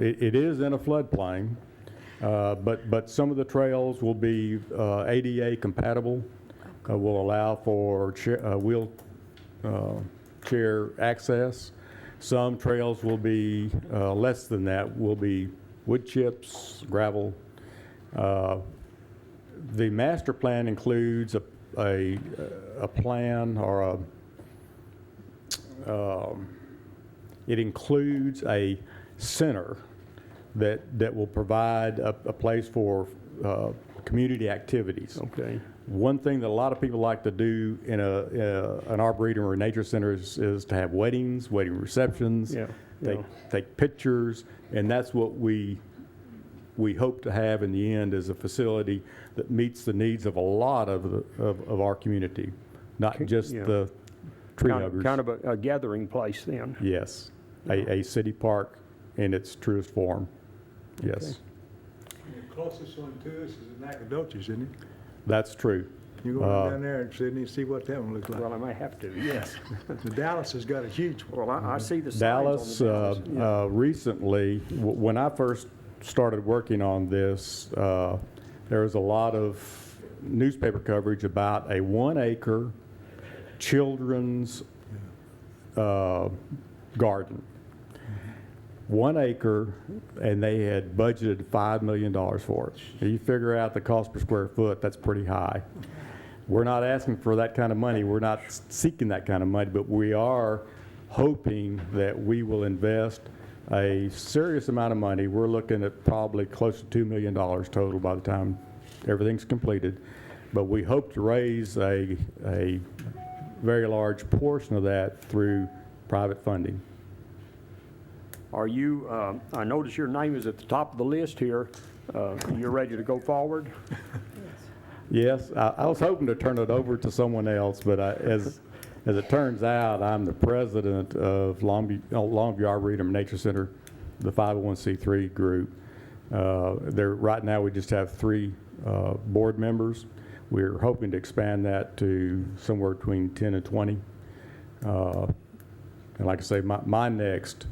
It is in a floodplain. But some of the trails will be ADA compatible, will allow for wheelchair access. Some trails will be less than that, will be wood chips, gravel. The master plan includes a plan or it includes a center that will provide a place for community activities. Okay. One thing that a lot of people like to do in an arboretum or a nature center is to have weddings, wedding receptions, take pictures, and that's what we hope to have in the end is a facility that meets the needs of a lot of our community, not just the tree huggers. Kind of a gathering place then. Yes, a city park in its truest form. Yes. The closest one to us is in Nacogdoches, isn't it? That's true. You go down there in Sydney and see what that one looks like. Well, I may have to, yes. The Dallas has got a huge one. Well, I see the signs Dallas, on the Dallas. recently, when I first started working on this, there was a lot of newspaper coverage about a 1-acre children's garden. 1 acre, and they had budgeted $5 million for it. You figure out the cost per square foot, that's pretty high. We're not asking for that kind of money. We're not seeking that kind of money, but we are hoping that we will invest a serious amount of money. We're looking at probably close to $2 million total by the time everything's completed. But we hope to raise a very large portion of that through private funding. Are you, I notice your name is at the top of the list here. You're ready to go forward? Yes, I was hoping to turn it over to someone else, but as it turns out, I'm the president of Longview Arboretum Nature Center, the 501c3 group. Right now, we just have 3 board members. We're hoping to expand that to somewhere between 10 and 20. And like I say, my next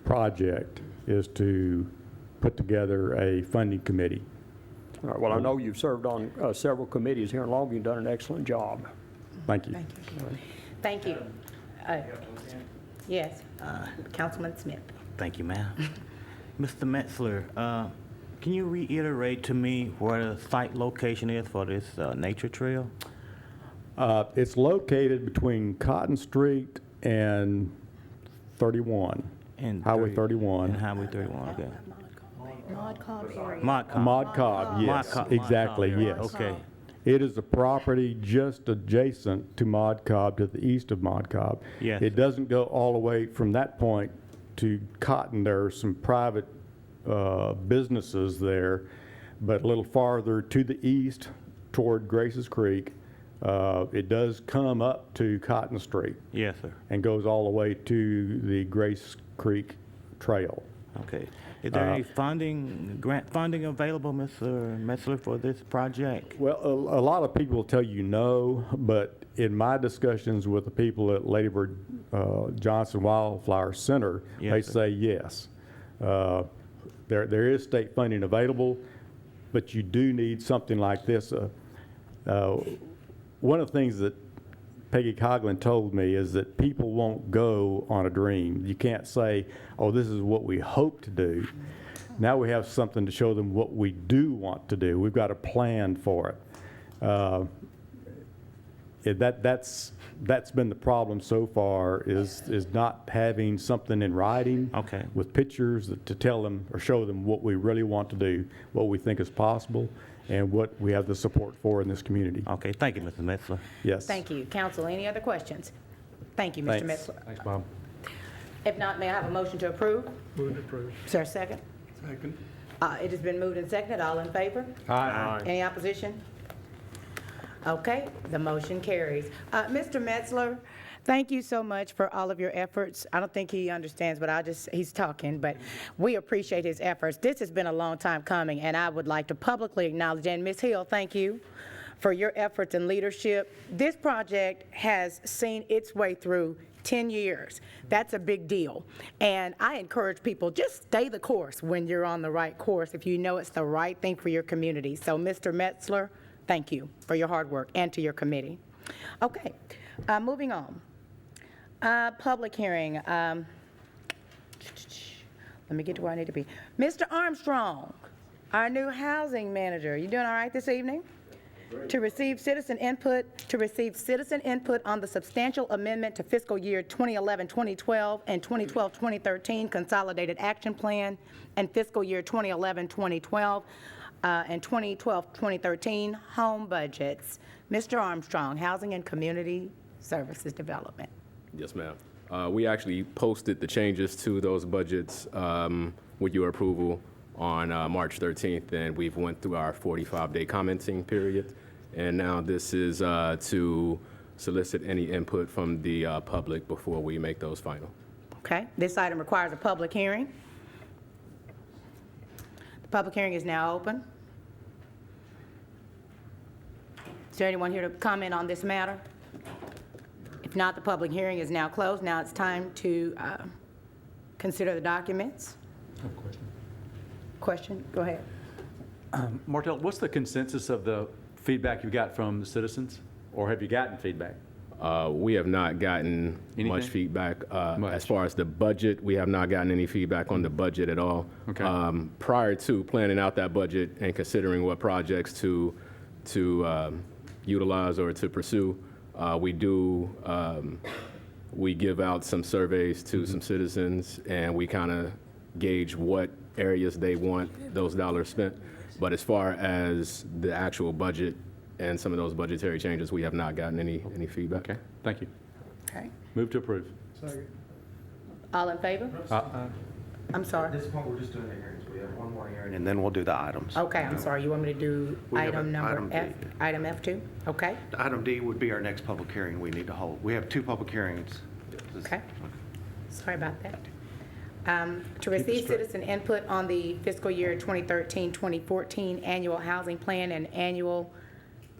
project is to put together a funding committee. All right, well, I know you've served on several committees here in Longview and done an excellent job. Thank you. Thank you. Yes, Councilman Smith. Thank you, ma'am. Mr. Metzler, can you reiterate to me where the site location is for this nature trail? It's located between Cotton Street and 31, Highway 31. And Highway 31, okay. Mod Cobb area. Mod Cobb, yes, exactly, yes. Okay. It is a property just adjacent to Mod Cobb, to the east of Mod Cobb. Yes. It doesn't go all the way from that point to Cotton. There are some private businesses there, but a little farther to the east toward Grace's Creek, it does come up to Cotton Street. Yes, sir. And goes all the way to the Grace Creek Trail. Okay. Is there any grant funding available, Mr. Metzler, for this project? Well, a lot of people will tell you no, but in my discussions with the people at Lady Bird Johnson Wildflower Center, Yes, they sir. say yes. There is state funding available, but you do need something like this. One of the things that Peggy Coughlin told me is that people won't go on a dream. You can't say, oh, this is what we hope to do. Now we have something to show them what we do want to do. We've got a plan for it. That's been the problem so far, is not having something in writing Okay. with pictures to tell them or show them what we really want to do, what we think is possible, and what we have the support for in this community. Okay, thank you, Mr. Metzler. Yes. Thank you. Council, any other questions? Thank you, Mr. Thanks. Metzler. Thanks, Bob. If not, may I have a motion to approve? Move to approve. Is there a second? Second. It has been moved and seconded. All in favor? Aye. Any opposition? Okay, the motion carries. Mr. Metzler, thank you so much for all of your efforts. I don't think he understands, but he's talking, but we appreciate his efforts. This has been a long time coming, and I would like to publicly acknowledge, and Ms. Hill, thank you for your efforts and leadership. This project has seen its way through 10 years. That's a big deal. And I encourage people, just stay the course when you're on the right course if you know it's the right thing for your community. So, Mr. Metzler, thank you for your hard work and to your committee. Okay, moving on. Public hearing. Let me get to where I need to be. Mr. Armstrong, our new housing manager. You doing all right this evening? To receive citizen input on the substantial amendment to fiscal year 2011-2012 and 2012-2013 Consolidated Action Plan and fiscal year 2011-2012 and 2012-2013 home budgets. Mr. Armstrong, Housing and Community Services Development. Yes, ma'am. We actually posted the changes to those budgets with your approval on March 13th, and we've went through our 45-day commenting period. And now this is to solicit any input from the public before we make those final. Okay, this item requires a public hearing. The public hearing is now open. Is there anyone here to comment on this matter? If not, the public hearing is now closed. Now it's time to consider the documents. I have a question. Question? Go ahead. Martell, what's the consensus of the feedback you got from the citizens? Or have you gotten feedback? We have not gotten much feedback. As far as the budget, we have not gotten any feedback on the budget at all. Okay. Prior to planning out that budget and considering what projects to utilize or to pursue, we give out some surveys to some citizens, and we kind of gauge what areas they want those dollars spent. But as far as the actual budget and some of those budgetary changes, we have not gotten any feedback. Okay, thank you. Okay. Move to approve. Second. All in favor? I'm sorry. At this point, we're just doing the hearings. We have one more hearing, and then we'll do the items. Okay, I'm sorry. You want me to do We have item number item D. F? Item F2? Okay, Item D would be our next public hearing we need to hold. We have two public hearings. okay. Sorry about that. To receive citizen input on the fiscal year 2013-2014 annual housing plan and annual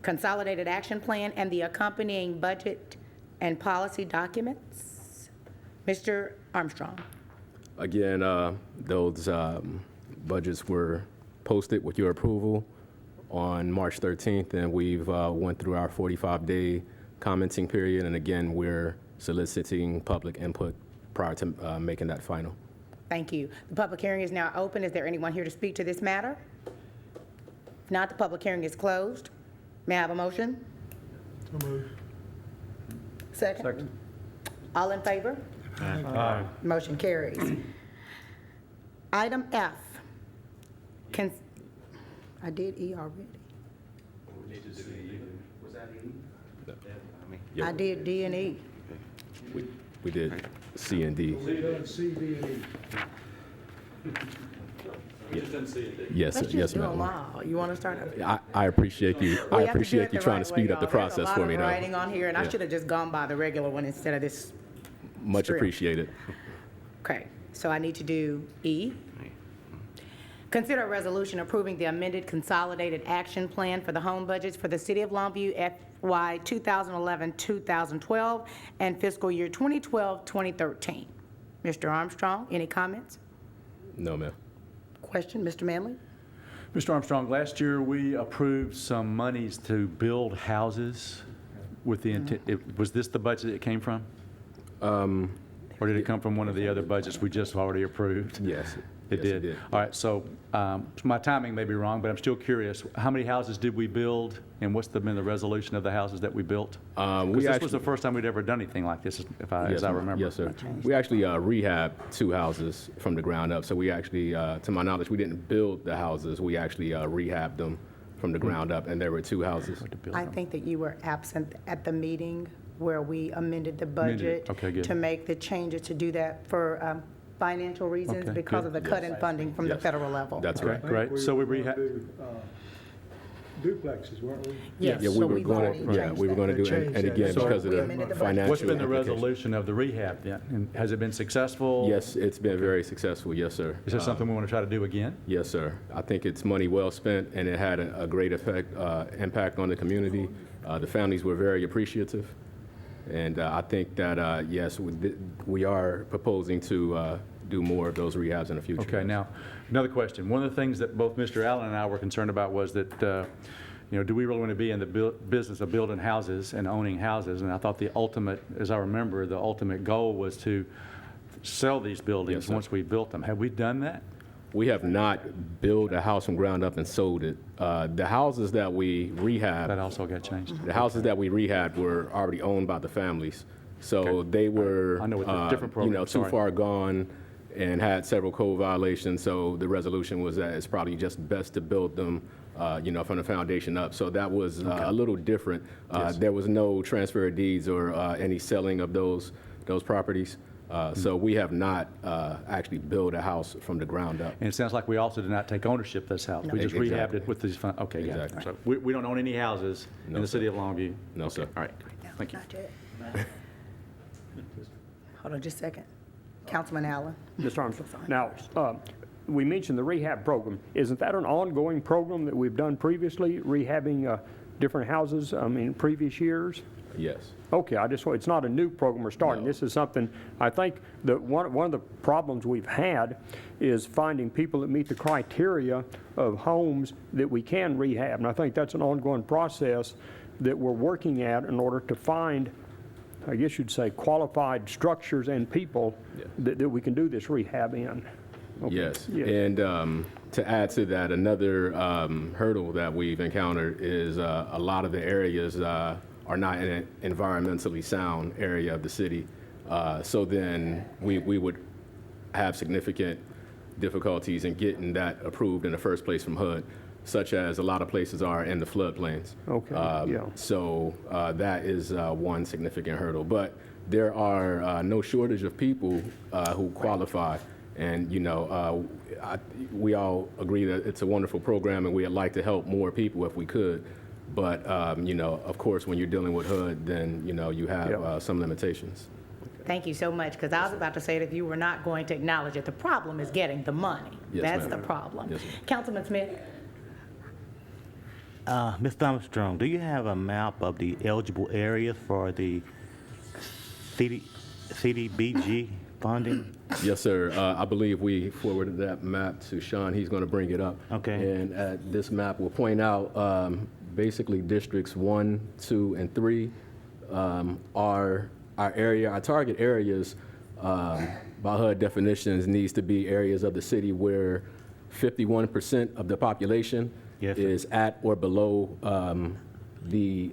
consolidated action plan and the accompanying budget and policy documents. Mr. Armstrong. Again, those budgets were posted with your approval on March 13th, and we've went through our 45-day commenting period, and again, we're soliciting public input prior to making that final. Thank you. The public hearing is now open. Is there anyone here to speak to this matter? If not, the public hearing is closed. May I have a motion? So moved. Second. All in favor? Aye. Motion carries. Item F. I did E already. I did D and E. We did C and D. C, D, and E. Yes, Let's yes, just do them ma'am. all. You want to start? I appreciate you. I We have to do appreciate it you the trying right to speed way, up the y'all. There's process for me, a though. lot of writing on here, and I Yeah. should have just gone by the regular one instead of this. Much script. appreciated. Okay, so I need to do E. Consider a resolution approving the amended consolidated action plan for the home budgets for the City of Longview FY 2011-2012 and fiscal year 2012-2013. Mr. Armstrong, any comments? No, ma'am. Question, Mr. Manley? Mr. Armstrong, last year we approved some monies to build houses with the intent, was this the budget it came from? Or did it come from one of the other budgets we just already approved? Yes. It Yes, it did? did. All right, so my timing may be wrong, but I'm still curious. How many houses did we build, and what's been the resolution of the houses that we built? Because this was the first time we'd ever done anything like this, as I remember. Yes, sir. We actually rehabbed 2 houses from the ground up. So we actually, to my knowledge, we didn't build the houses. We actually rehabbed them from the ground up, and there were 2 houses. I think that you were absent at the meeting where we amended the budget Okay, good. to make the changes to do that for financial reasons Okay, because good. of the cut in funding from the Yes. federal level. That's Okay, right. great. So we rehab, Duplexes, weren't we? Yes, Yeah, so we've already changed we were going to do, Changed and that. again, So because of we amended the the budget. financial what's been the implications. resolution of the rehab then? And has it been successful? Yes, it's been very successful, yes, sir. Is this something we want to try to do again? Yes, sir. I think it's money well spent, and it had a great impact on the community. The families were very appreciative, and I think that, yes, we are proposing to do more of those rehabs in the future. Okay, now, another question. One of the things that both Mr. Allen and I were concerned about was that, do we really want to be in the business of building houses and owning houses? And I thought the ultimate, as I remember, the ultimate goal was to sell these Yes, buildings sir. once we built them. Have we done that? We have not built a house from ground up and sold it. The houses that we rehabbed, That also got changed. the houses that we rehabbed were already owned by the families. So they were, I know with the different programs, too sorry. far gone and had several code violations. So the resolution was that it's probably just best to build them, from the foundation up. So that was a little different. There was no transfer of deeds or any selling of those properties. So we have not actually built a house from the ground up. And it sounds like we also did not take ownership of this house. We just Exactly. rehabbed it with these funds. Okay, got it. Exactly. So we don't own any houses in No, the sir. city of Longview? No, sir. All right, thank you. Not yet. Hold on just a second. Councilman Allen. Mr. Armstrong. Now, we mentioned the rehab program. Isn't that an ongoing program that we've done previously, rehabbing different houses, in previous years? Yes. Okay, it's not a new program we're starting. No. This is something, I think that one of the problems we've had is finding people that meet the criteria of homes that we can rehab. And I think that's an ongoing process that we're working at in order to find, I guess you'd say, qualified structures and people that we can do this rehab in. Okay. Yes. Yes. And to add to that, another hurdle that we've encountered is a lot of the areas are not in an environmentally sound area of the city. So then we would have significant difficulties in getting that approved in the first place from HUD, such as a lot of places are in the floodplains. Okay, yeah. So that is one significant hurdle. But there are no shortage of people who qualify. And, you know, we all agree that it's a wonderful program and we'd like to help more people if we could. But, you know, of course, when you're dealing with HUD, then, you know, you have some limitations. Thank you so much, because I was about to say that you were not going to acknowledge it. The problem is getting the money. Yes, That's ma'am. the problem. Yes, ma'am. Councilman Smith? Ms. Armstrong, do you have a map of the eligible areas for the CDBG funding? Yes, sir. I believe we forwarded that map to Sean. He's going to bring it up. Okay. And this map will point out basically districts 1, 2, and 3 are our area. Our target areas, by HUD definitions, needs to be areas of the city where 51% of the population is at or below the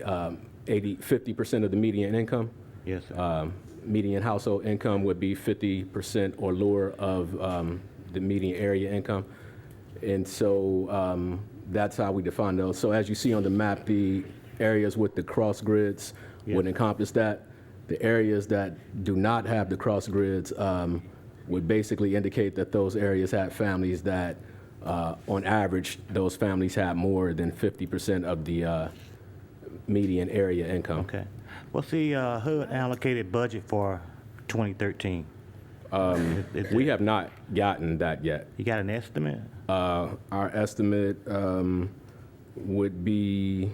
50% of the median income. Yes, sir. Median household income would be 50% or lower of the median area income. And so that's how we define those. So as you see on the map, the areas with the cross grids would encompass that. The areas that do not have the cross grids would basically indicate that those areas have families that, on average, those families have more than 50% of the median area income. Okay. What's the HUD allocated budget for 2013? We have not gotten that yet. You got an estimate? Our estimate would be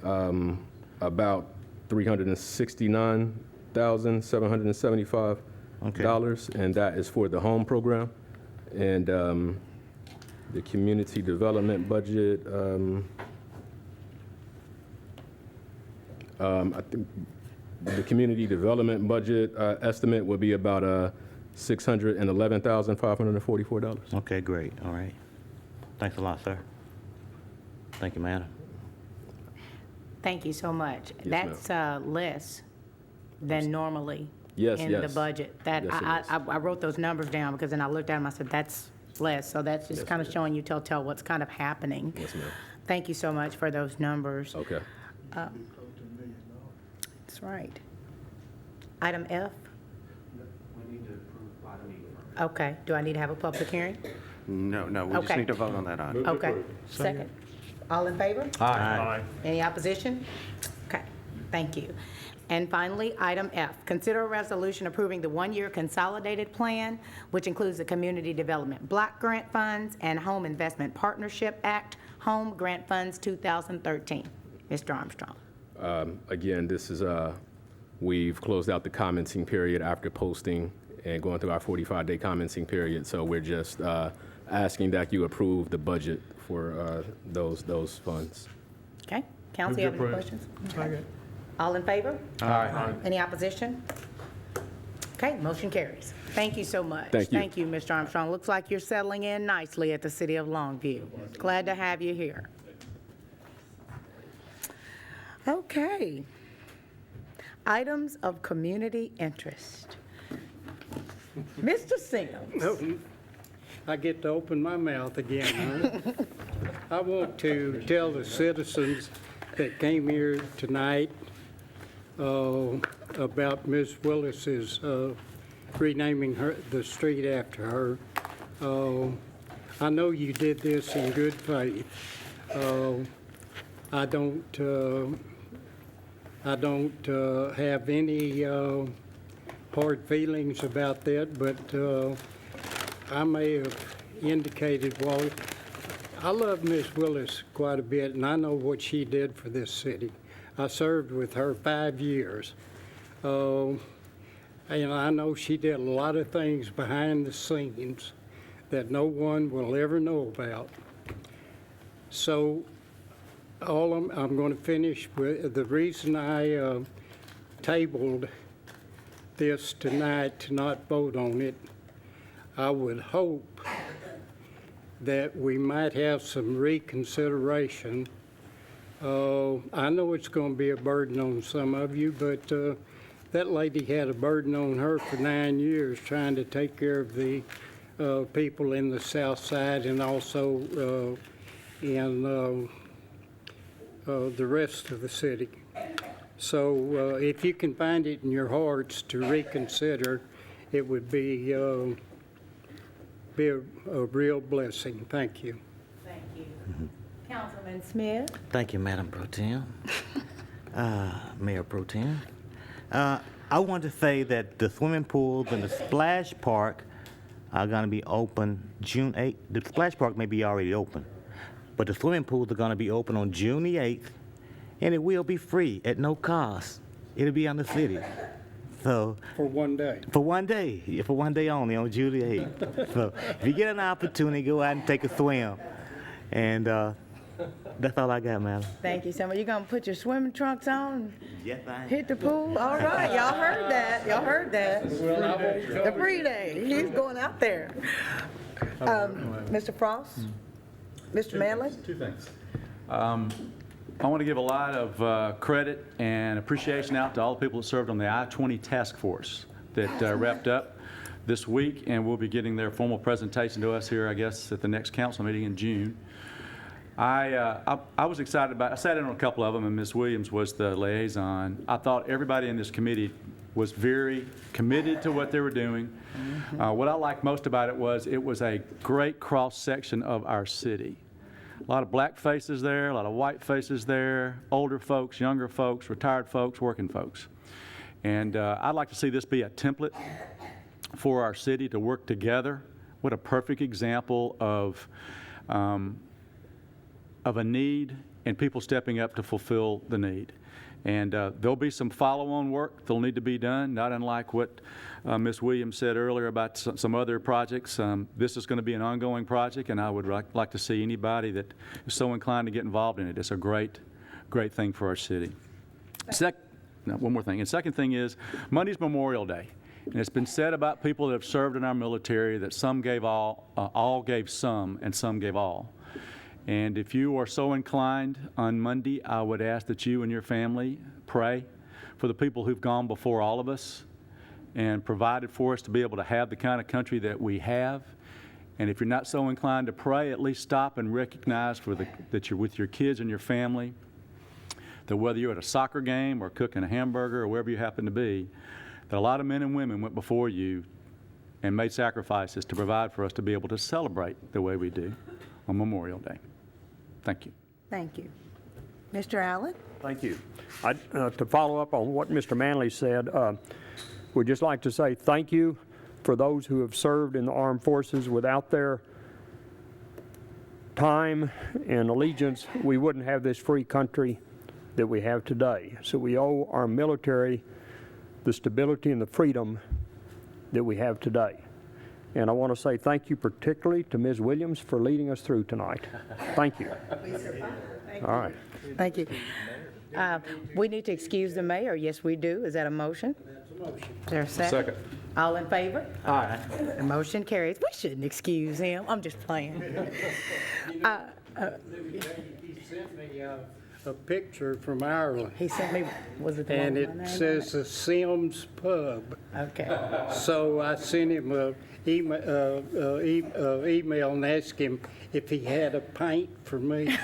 about $369,775, and that is for the home program. And the community development budget, I think the community development budget estimate would be about $611,544. Okay, great. All right. Thanks a lot, sir. Thank you, madam. Thank you so much. Yes, That's less than normally Yes, in the yes. budget. That Yes, it I wrote those numbers down because then I looked at them, I said, that's less. So that's just Yes, kind of ma'am. showing you telltale what's kind of happening. Yes, ma'am. Thank you so much for those numbers. Okay. That's right. Item F? We need to approve item E. Okay. Do I need to have a public hearing? No, we just Okay. need to vote on that item. Okay. Second. All in favor? Aye. Any opposition? Okay, thank you. And finally, item F, consider a resolution approving the one-year consolidated plan, which includes the Community Development Block Grant Funds and Home Investment Partnership Act Home Grant Funds 2013. Mr. Armstrong. Again, this is, we've closed out the commenting period after posting and going through our 45-day commenting period. So we're just asking that you approve the budget for those funds. Okay, council, you have any questions? Okay. All in favor? Aye. Any opposition? Okay, motion carries. Thank you so much. Thank you. Thank you, Mr. Armstrong. Looks like you're settling in nicely at the City of Longview. Glad to have you here. Okay. Items of community interest. Mr. Sims. I get to open my mouth again, huh? I want to tell the citizens that came here tonight about Ms. Willis's renaming the street after her. I know you did this in good faith. I don't have any hard feelings about that, but I may have indicated, Walt, I love Ms. Willis quite a bit, and I know what she did for this city. I served with her 5 years. And I know she did a lot of things behind the scenes that no one will ever know about. So I'm going to finish with the reason I tabled this tonight to not vote on it. I would hope that we might have some reconsideration. I know it's going to be a burden on some of you, but that lady had a burden on her for 9 years trying to take care of the people in the South Side and also in the rest of the city. So if you can find it in your hearts to reconsider, it would be a real blessing. Thank you. Thank you. Councilman Smith? Thank you, Madam Pro Tem. Mayor Pro Tem. I want to say that the swimming pools and the splash park are going to be open June 8th. The splash park may be already open, but the swimming pools are going to be open on June the 8th, and it will be free at no cost. It'll be on the city. So For one day. for one day, yeah, for one day only on June the 8th. So if you get an opportunity, go out and take a swim. And that's all I got, madam. Thank you so much. You gonna put your swimming trunks on? Yes, I am. Hit the pool? All right, y'all heard that. Y'all heard that. The free day. He's going out there. Mr. Frost? Mr. Manley? Two things. I want to give a lot of credit and appreciation out to all the people that served on the I-20 task force that wrapped up this week, and will be getting their formal presentation to us here, I guess, at the next council meeting in June. I was excited about, I sat in on a couple of them, and Ms. Williams was the liaison. I thought everybody in this committee was very committed to what they were doing. What I liked most about it was a great cross-section of our city. A lot of black faces there, a lot of white faces there, older folks, younger folks, retired folks, working folks. And I'd like to see this be a template for our city to work together. What a perfect example of a need and people stepping up to fulfill the need. And there'll be some follow-on work that'll need to be done, not unlike what Ms. Williams said earlier about some other projects. This is going to be an ongoing project, and I would like to see anybody that is so inclined to get involved in it. It's a great, great thing for our city. One more thing. And second thing is, Monday's Memorial Day. And it's been said about people that have served in our military that some gave all gave some, and some gave all. And if you are so inclined on Monday, I would ask that you and your family pray for the people who've gone before all of us and provided for us to be able to have the kind of country that we have. And if you're not so inclined to pray, at least stop and recognize that you're with your kids and your family, that whether you're at a soccer game or cooking a hamburger or wherever you happen to be, that a lot of men and women went before you and made sacrifices to provide for us to be able to celebrate the way we do on Memorial Day. Thank you. Thank you. Mr. Allen? Thank you. To follow up on what Mr. Manley said, we'd just like to say thank you for those who have served in the armed forces. Without their time and allegiance, we wouldn't have this free country that we have today. So we owe our military the stability and the freedom that we have today. And I want to say thank you particularly to Ms. Williams for leading us through tonight. Thank you. All right. Thank you. We need to excuse the mayor. Yes, we do. Is that a motion? That's a motion. Is there a second? Second. All in favor? Aye. The motion carries. We shouldn't excuse him. I'm just playing. He sent me a picture from Ireland. He sent me, was it the one And with it my name on says the Sims Pub. Okay. So I sent him an email and asked him if he had a pint for me.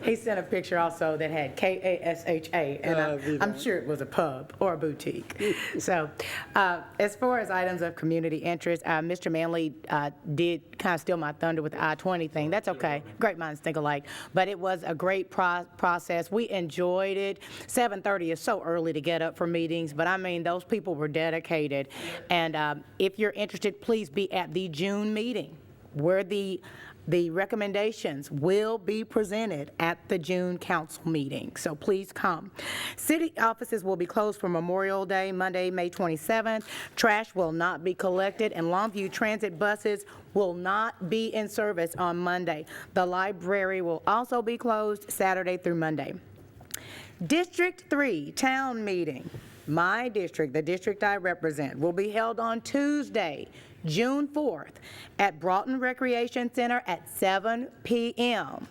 He sent a picture also that had K-A-S-H-A, and I'm sure it was a pub or a boutique. So as far as items of community interest, Mr. Manley did kind of steal my thunder with the I-20 thing. That's okay. Great minds think alike. But it was a great process. We enjoyed it. 7:30 is so early to get up for meetings, but I mean, those people were dedicated. And if you're interested, please be at the June meeting where the recommendations will be presented at the June council meeting, so please come. City offices will be closed for Memorial Day, Monday, May 27th. Trash will not be collected, and Longview Transit buses will not be in service on Monday. The library will also be closed Saturday through Monday. District 3 Town Meeting, my district, the district I represent, will be held on Tuesday, June 4th at Broughton Recreation Center at 7 p.m.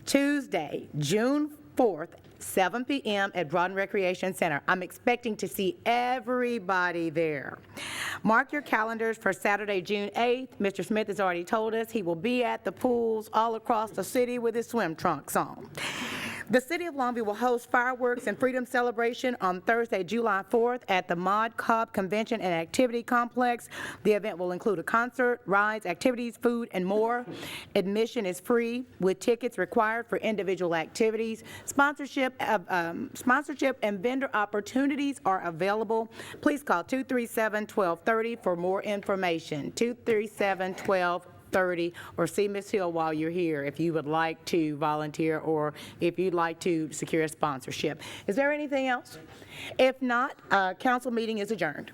Tuesday, June 4th, 7 p.m. at Broughton Recreation Center. I'm expecting to see everybody there. Mark your calendars for Saturday, June 8th. Mr. Smith has already told us he will be at the pools all across the city with his swim trunks on. The City of Longview will host fireworks and freedom celebration on Thursday, July 4th at the Mod Cobb Convention and Activity Complex. The event will include a concert, rides, activities, food, and more. Admission is free with tickets required for individual activities. Sponsorship and vendor opportunities are available. Please call 237-1230 for more information. 237-1230, or see Ms. Hill while you're here if you would like to volunteer or if you'd like to secure a sponsorship. Is there anything else? If not, council meeting is adjourned.